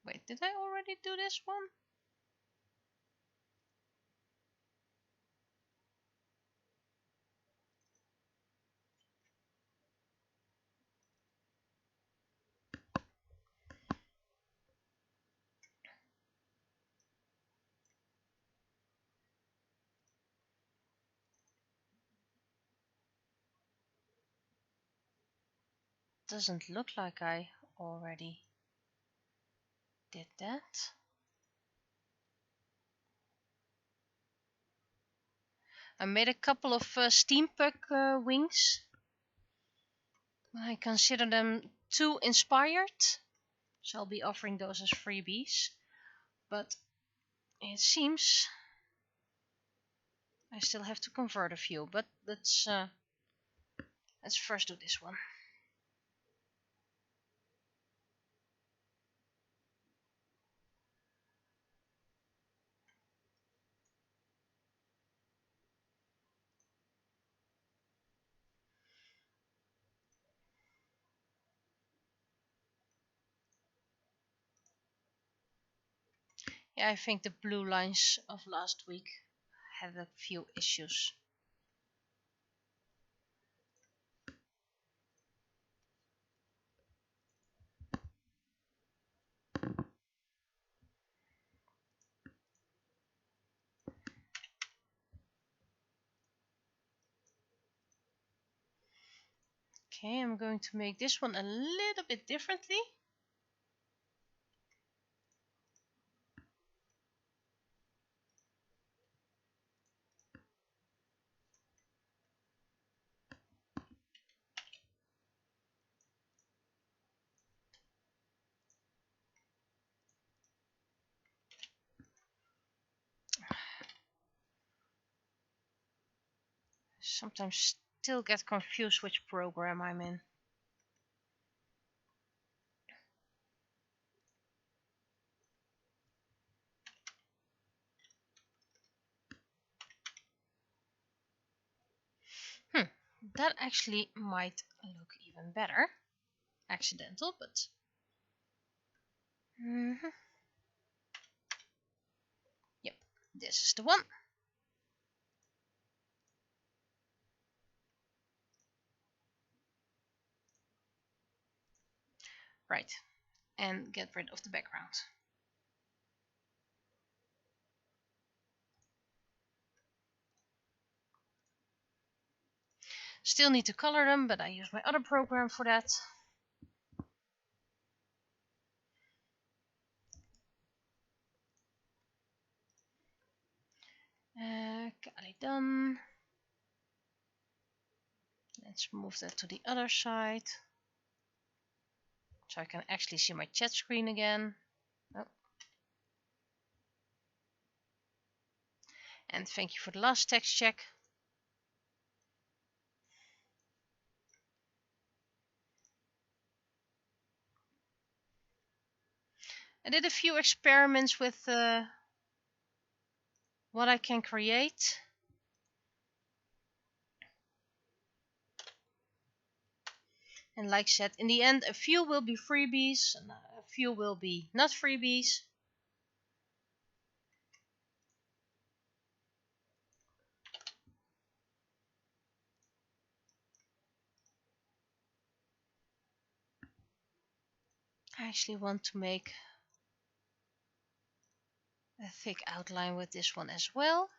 Wait, did I already do this one? doesn't look like I already did that. I made a couple of steampunk wings. I consider them too inspired, so I'll be offering those as freebies. But it seems I still have to convert a few, but let's first do this one. Yeah, I think the blue lines of last week had a few issues. Okay, I'm going to make this one a little bit differently. Sometimes still get confused which program I'm in. That actually might look even better. Accidental, but... Yep, this is the one. Right, and get rid of the background. Still need to color them, but I use my other program for that. Got it done. Let's move that to the other side, so I can actually see my chat screen again. Oh. And thank you for the last text check. I did a few experiments with what I can create. And like I said, in the end, a few will be freebies, and a few will be not freebies. I actually want to make a thick outline with this one as well.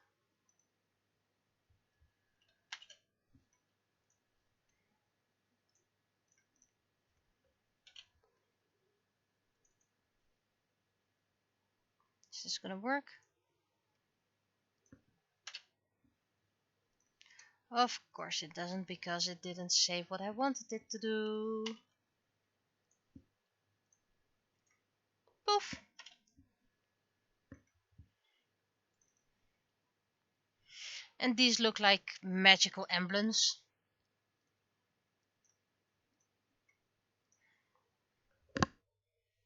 Is this gonna work? Of course it doesn't, because it didn't save what I wanted it to do. Poof! And these look like magical emblems.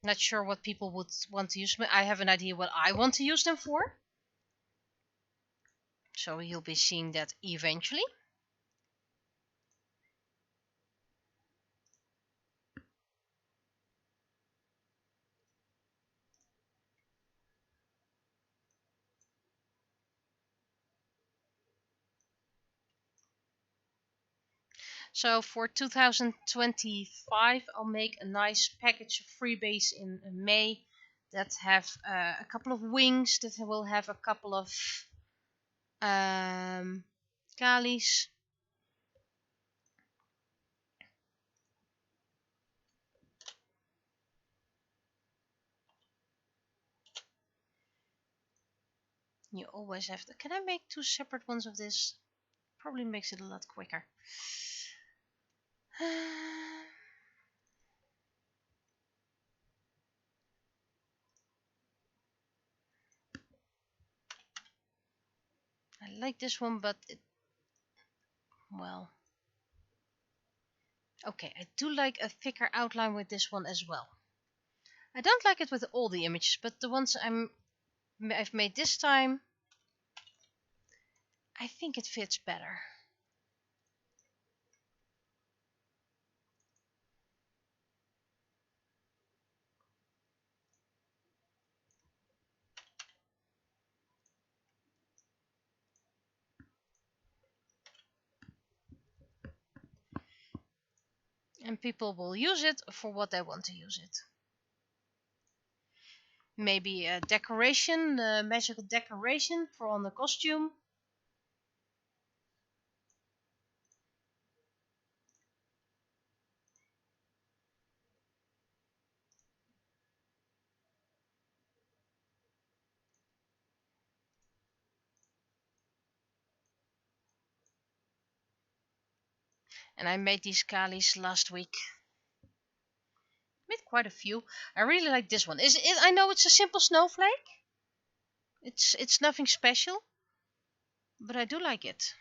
Not sure what people would want to use them. I have an idea what I want to use them for. So you'll be seeing that eventually. So for 2025, I'll make a nice package of freebies in May that have a couple of wings, that will have a couple of Kalis. You always have to. Can I make 2 separate ones of this? Probably makes it a lot quicker. I like this one, but well, okay, I do like a thicker outline with this one as well. I don't like it with all the images, but the ones I've made this time, I think it fits better. And people will use it for what they want to use it. Maybe a decoration, magical decoration for on the costume. And I made these Kalis last week. Made quite a few. I really like this one. I know it's a simple snowflake. It's nothing special, but I do like it.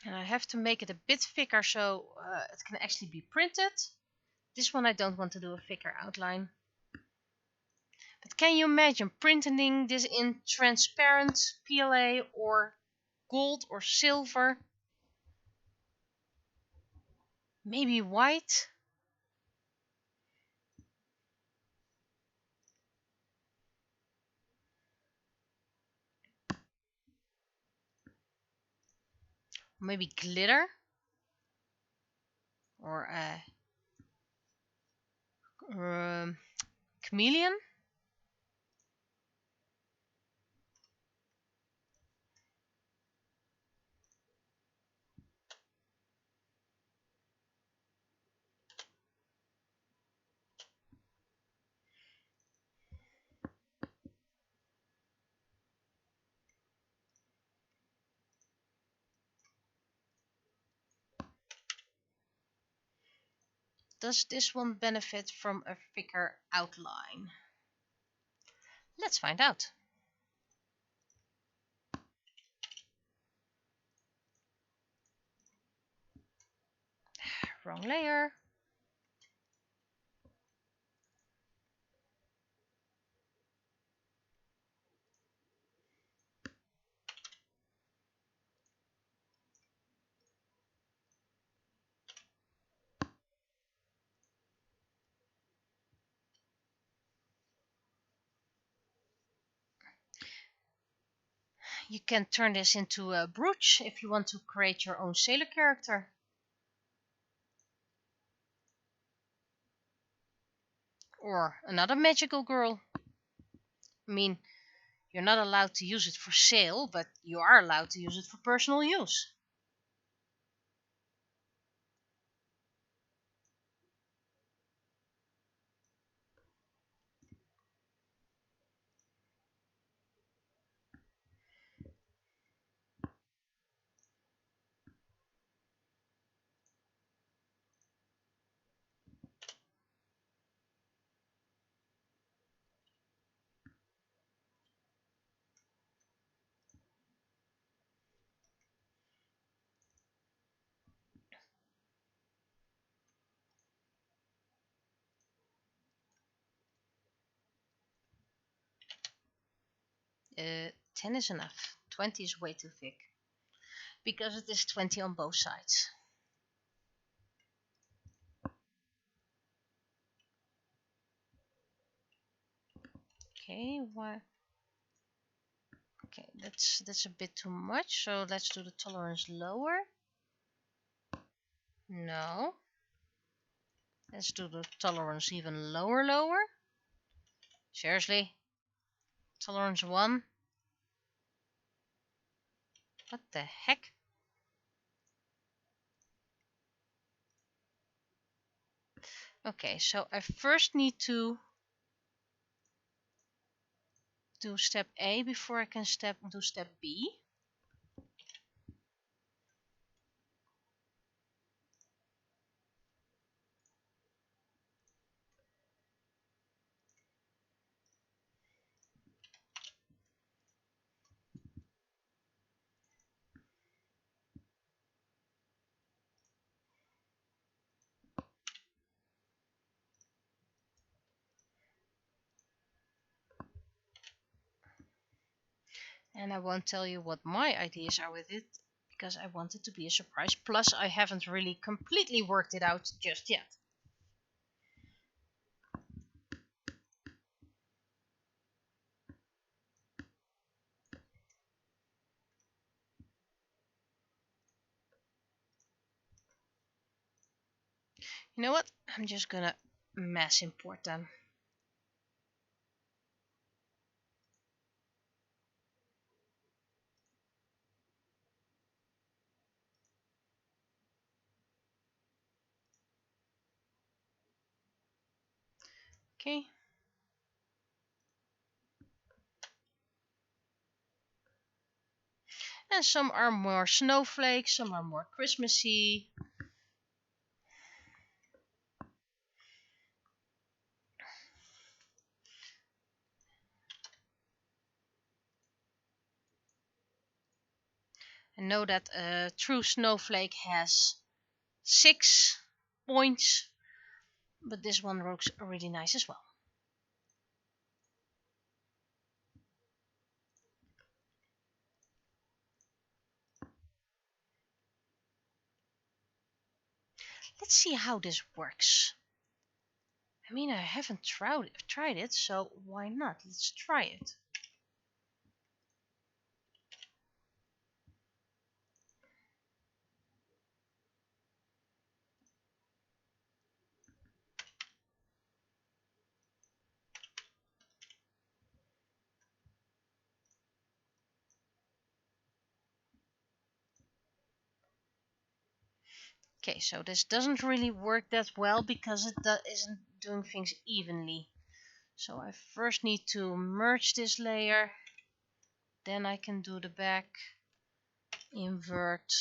And I have to make it a bit thicker so it can actually be printed. This one I don't want to do a thicker outline. But can you imagine printing this in transparent PLA or gold or silver? Maybe white? Maybe glitter? Or chameleon? Does this one benefit from a thicker outline? Let's find out. Wrong layer. You can turn this into a brooch if you want to create your own sailor character. Or another magical girl. I mean, you're not allowed to use it for sale, but you are allowed to use it for personal use. Uh, 10 is enough. 20 is way too thick. Because it is 20 on both sides. Okay, what? Okay, that's a bit too much. So let's do the tolerance lower. No. Let's do the tolerance even lower. Seriously? Tolerance 1. What the heck? Okay, so I first need to do step A before I can do step B. And I won't tell you what my ideas are with it, because I want it to be a surprise. Plus, I haven't really completely worked it out just yet. You know what? I'm just gonna mass import them. Okay. And some are more snowflakes, some are more Christmassy. I know that a true snowflake has 6 points, but this one looks really nice as well. Let's see how this works. I mean, I haven't tried it, so why not? Let's try it. Okay, so this doesn't really work that well because it isn't doing things evenly. So I first need to merge this layer, then I can do the back, invert,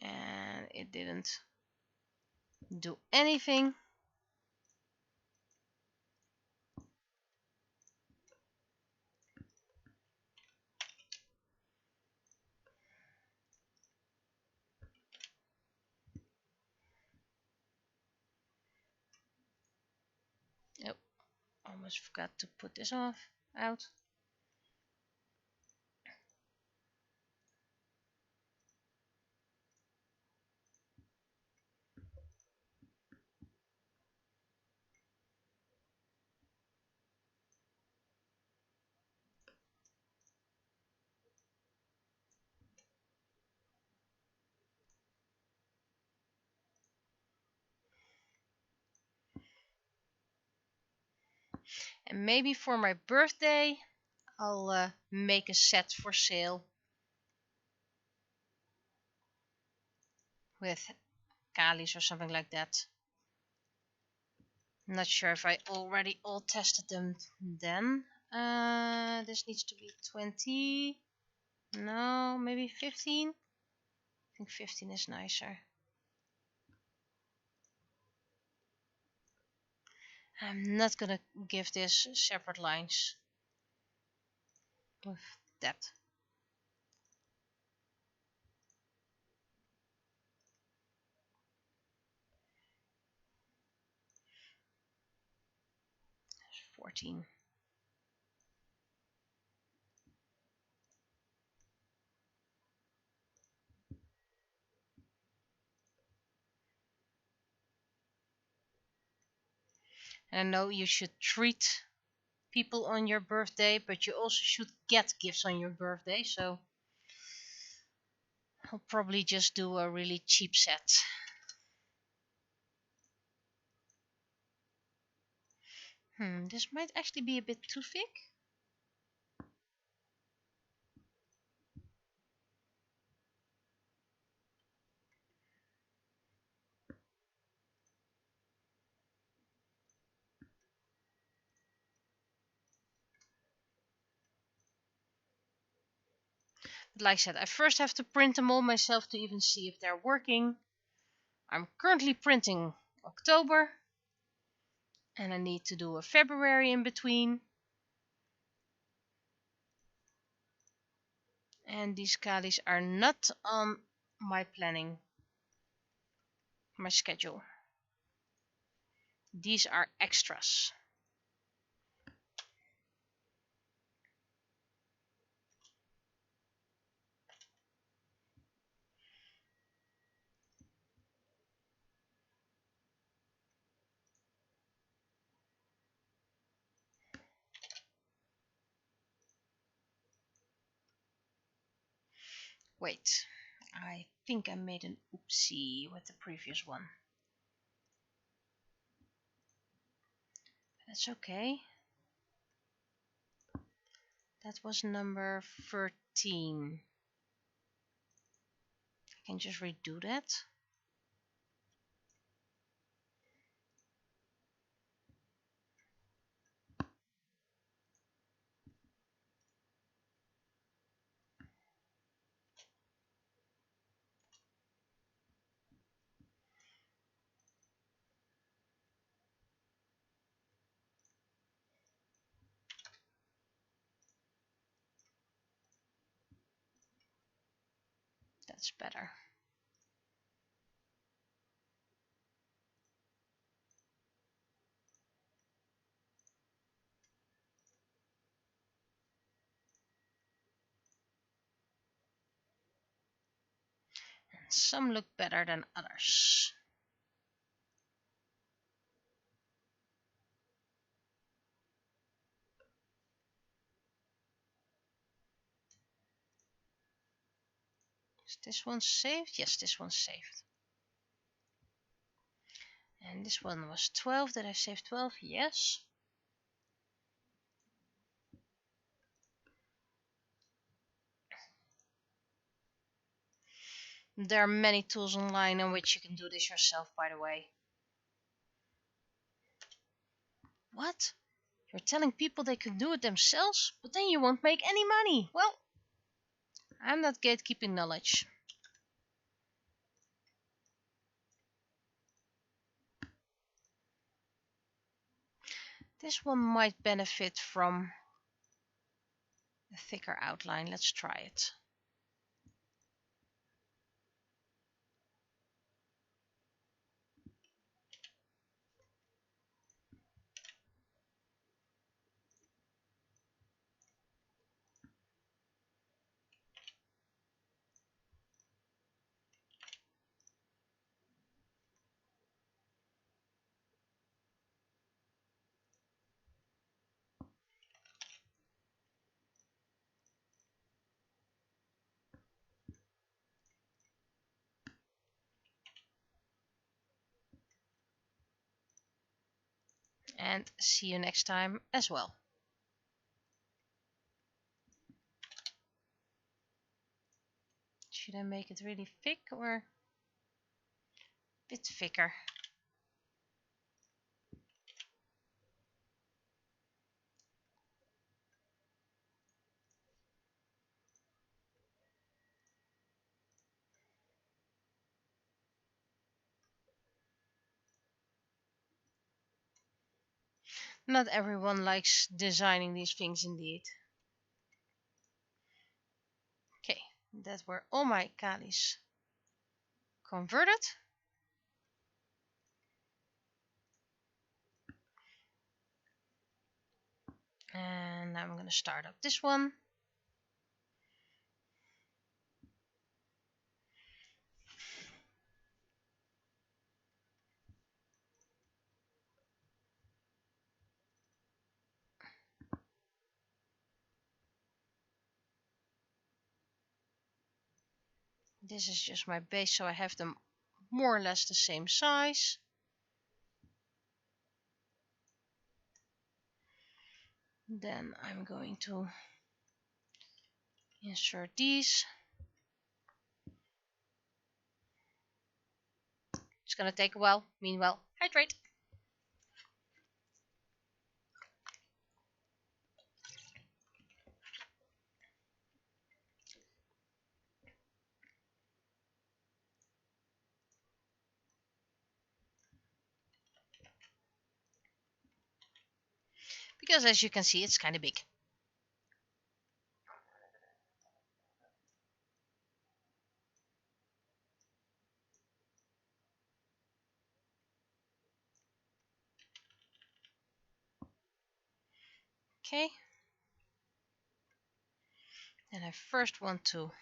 and it didn't do anything. Oh, almost forgot to put this out. And maybe for my birthday, I'll make a set for sale with Kalis or something like that. I'm not sure if I already all tested them then. This needs to be 20. No, maybe 15. I think 15 is nicer. I'm not gonna give this separate lines with depth. There's 14. And I know you should treat people on your birthday, but you also should get gifts on your birthday, so I'll probably just do a really cheap set. This might actually be a bit too thick. But like I said, I first have to print them all myself to even see if they're working. I'm currently printing October. And I need to do a February in between. And these kalis are not on my planning, my schedule. These are extras. Wait, I think I made an oopsie with the previous one. That's okay. That was number 13. I can just redo that. That's better. And some look better than others. Is this one saved? Yes, this one's saved. And this one was 12. Did I save 12? Yes. There are many tools online on which you can do this yourself, by the way. What? You're telling people they can do it themselves, but then you won't make any money. Well, I'm not gatekeeping knowledge. This one might benefit from a thicker outline. Let's try it. And see you next time as well. Should I make it really thick or a bit thicker? Not everyone likes designing these things indeed. Okay, that were all my kalis converted. And now I'm going to start up this one. This is just my base, so I have them more or less the same size. Then I'm going to insert these. It's gonna take a while. Meanwhile, hydrate. Because as you can see, it's kind of big. Okay. Then I first want to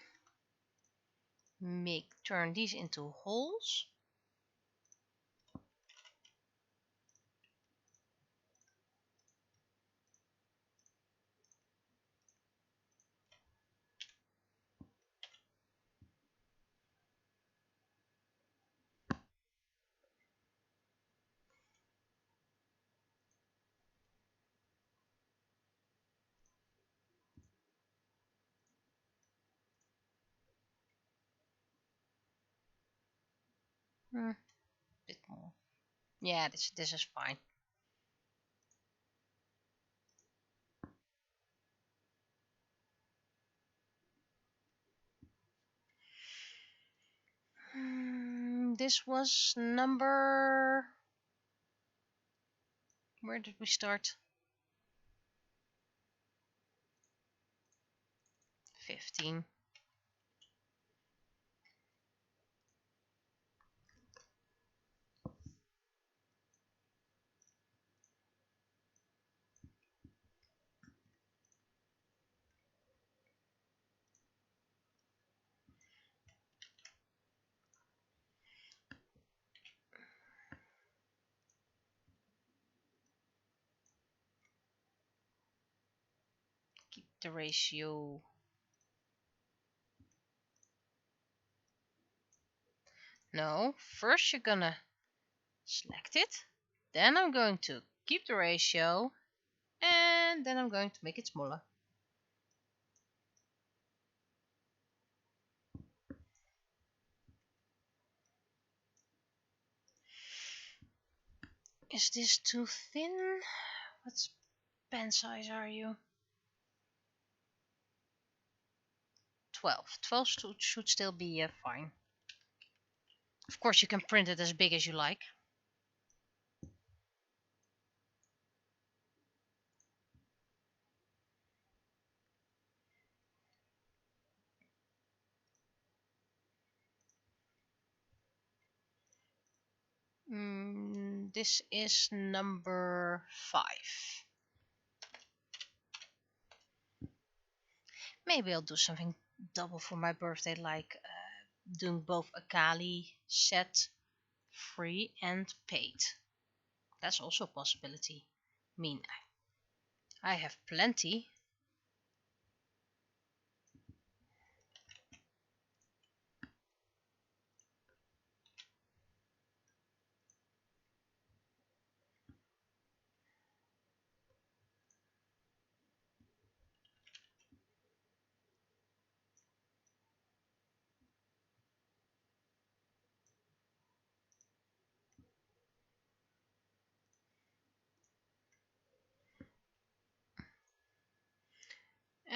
turn these into holes. Bit more. Yeah, this is fine. This was number... Where did we start? 15. Keep the ratio. No, first you're gonna select it. Then I'm going to keep the ratio. And then I'm going to make it smaller. Is this too thin? What pen size are you? 12. 12 should still be fine. Of course, you can print it as big as you like. This is number 5. Maybe I'll do something double for my birthday, like doing both a Kali set, free and paid. That's also a possibility. I mean, I have plenty.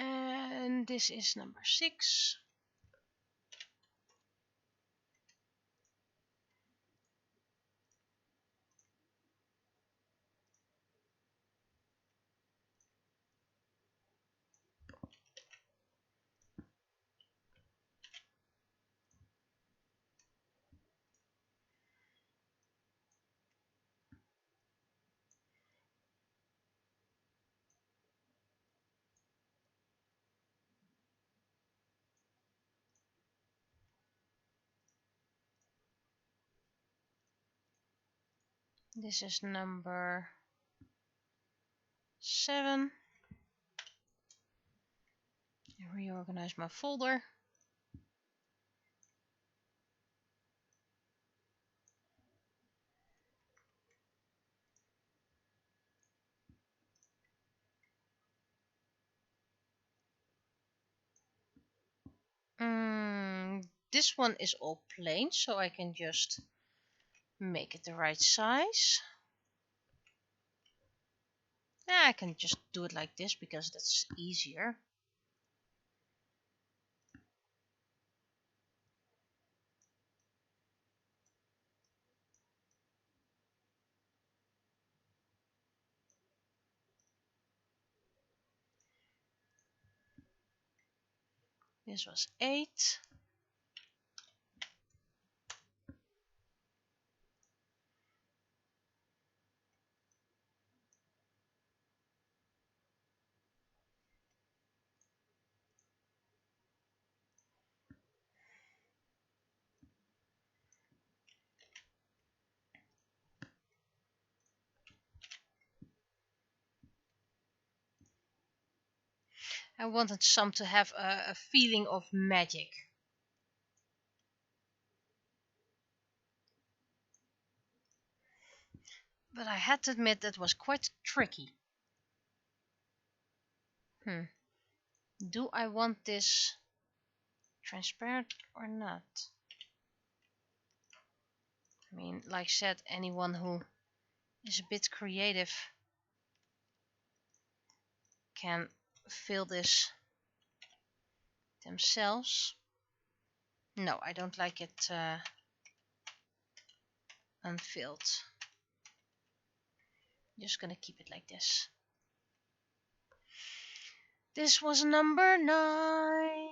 And this is number 6. This is number 7. Reorganize my folder. this one is all plain, so I can just make it the right size. Yeah, I can just do it like this because that's easier. This was 8. I wanted some to have a feeling of magic. But I had to admit that was quite tricky. Do I want this transparent or not? I mean, like I said, anyone who is a bit creative can fill this themselves. No, I don't like it unfilled. Just gonna keep it like this. This was number 9.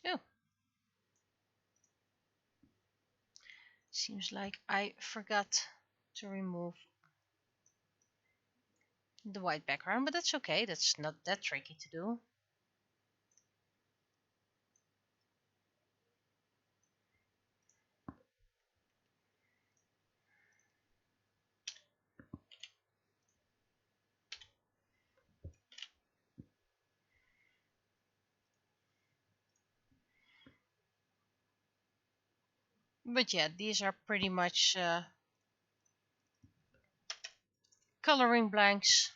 Oh. Seems like I forgot to remove the white background, but that's okay. That's not that tricky to do. But yeah, these are pretty much coloring blanks.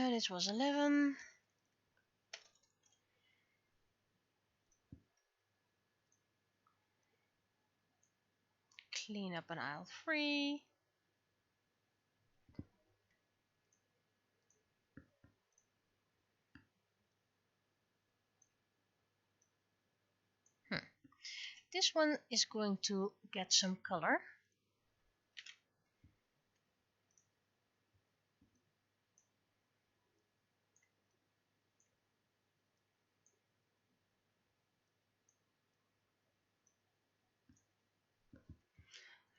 This was 11. Clean up an aisle 3. This one is going to get some color.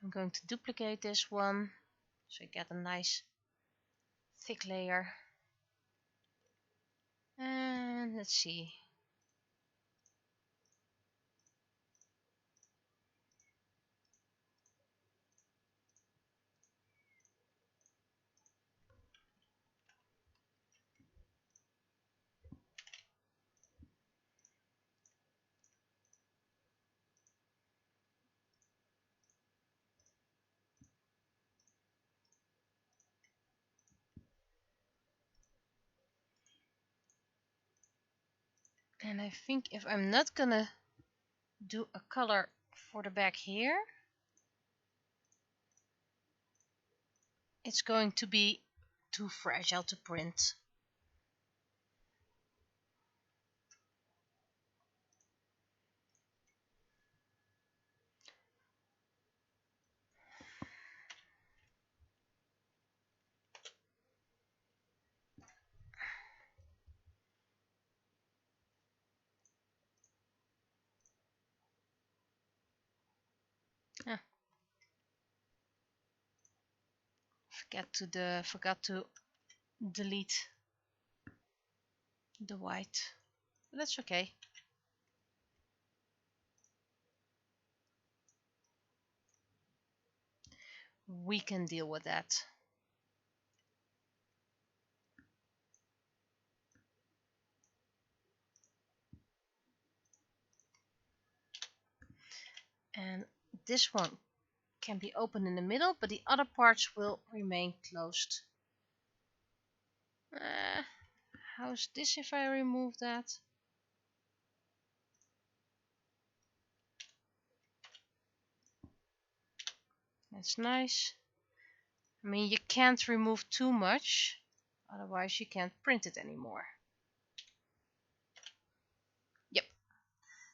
I'm going to duplicate this one so I get a nice thick layer. And let's see. And I think if I'm not gonna do a color for the back here, it's going to be too fragile to print. Ah, forgot to delete the white. But that's okay. We can deal with that. And this one can be open in the middle, but the other parts will remain closed. How's this if I remove that? That's nice. I mean, you can't remove too much, otherwise you can't print it anymore. Yep.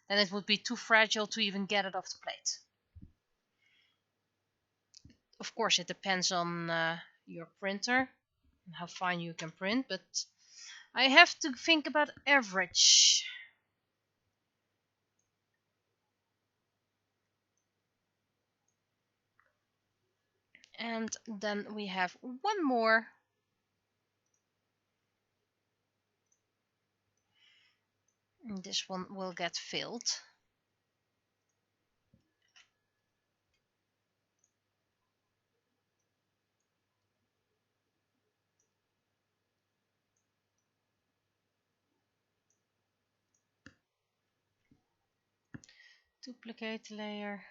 Then it would be too fragile to even get it off the plate. Of course, it depends on your printer and how fine you can print, but I have to think about average. And then we have one more. And this one will get filled. Duplicate layer.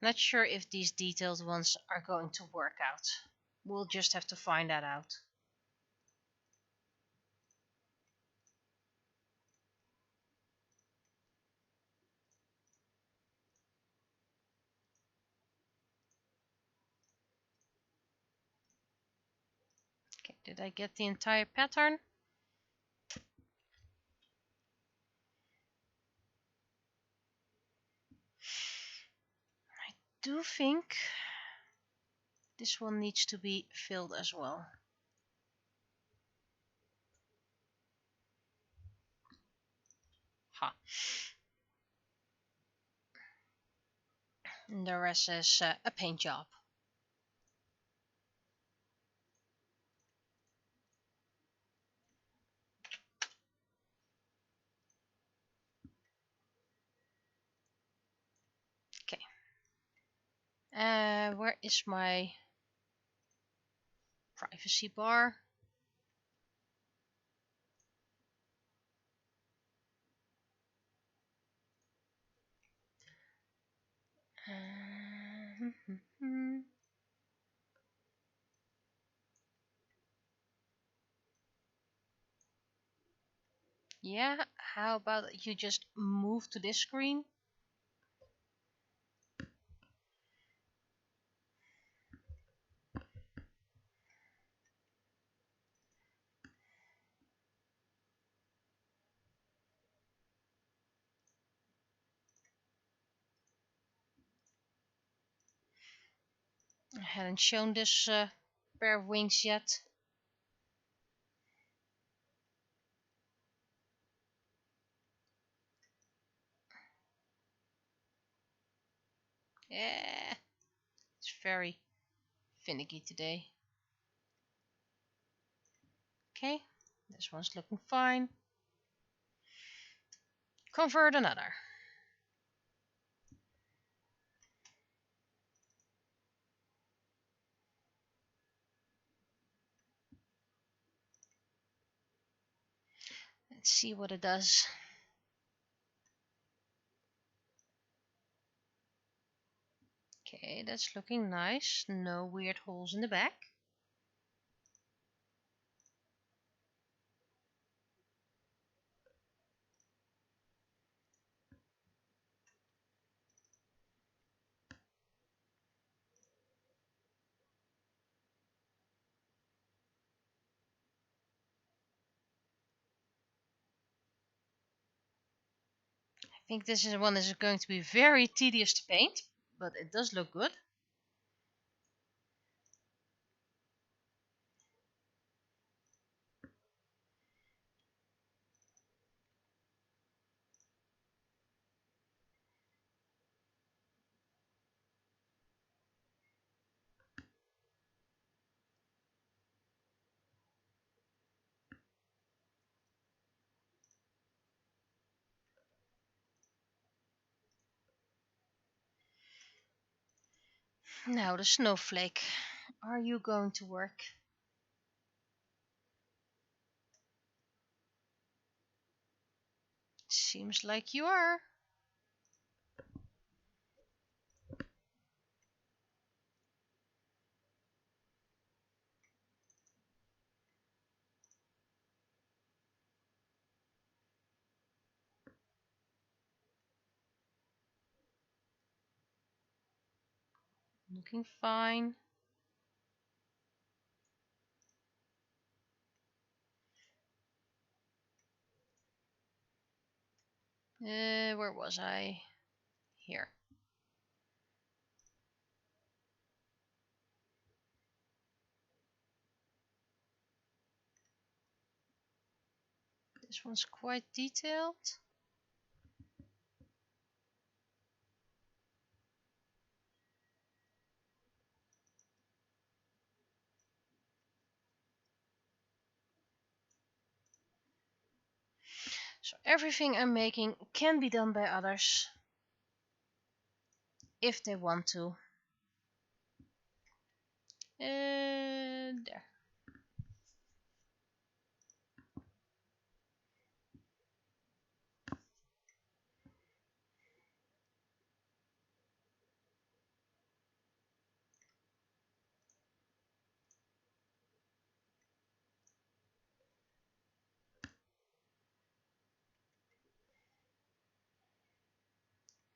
Not sure if these detailed ones are going to work out. We'll just have to find that out. Okay, did I get the entire pattern? I do think this one needs to be filled as well. Ha. And the rest is a paint job. Okay. Where is my privacy bar? Yeah, how about you just move to this screen? I hadn't shown this pair of wings yet. Yeah, it's very finicky today. Okay, this one's looking fine. Convert another. Let's see what it does. Okay, that's looking nice. No weird holes in the back. I think this is one that is going to be very tedious to paint, but it does look good. Now the snowflake. Are you going to work? Seems like you are. Looking fine. Where was I? Here. This one's quite detailed. So everything I'm making can be done by others if they want to. There.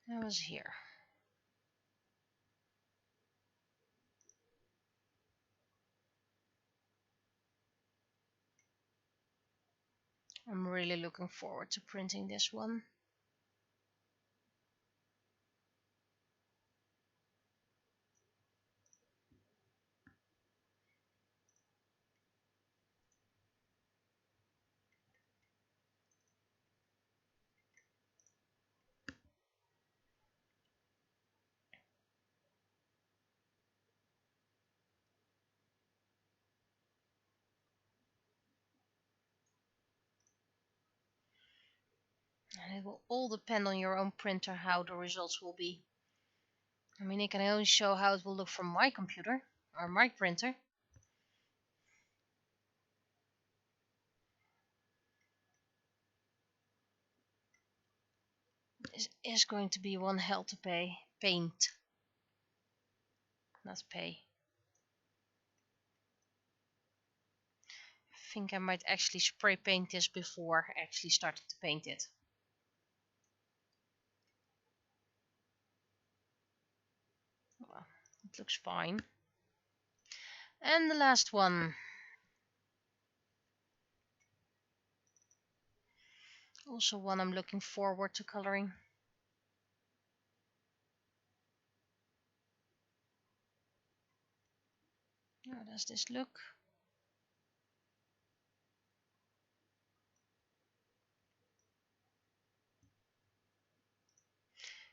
I was here. I'm really looking forward to printing this one. And it will all depend on your own printer how the results will be. I mean, I can only show how it will look from my computer or my printer. This is going to be one hell to paint. Not pay. I think I might actually spray paint this before actually starting to paint it. Well, it looks fine. And the last one. Also one I'm looking forward to coloring. does this look?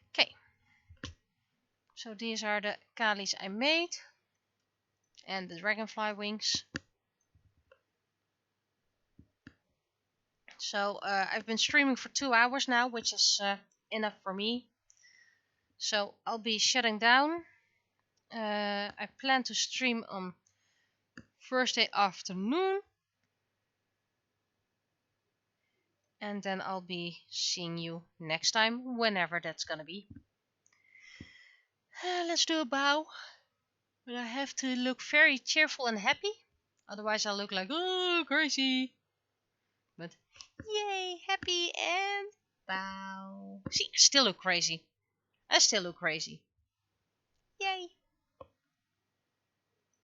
Okay. So these are the Kalis I made. And the dragonfly wings. So I've been streaming for 2 hours now, which is enough for me. So I'll be shutting down. I plan to stream on Thursday afternoon. And then I'll be seeing you next time, whenever that's gonna be. Let's do a bow. But I have to look very cheerful and happy. Otherwise I'll look like, oh, crazy. But yay, happy and bow. See, I still look crazy.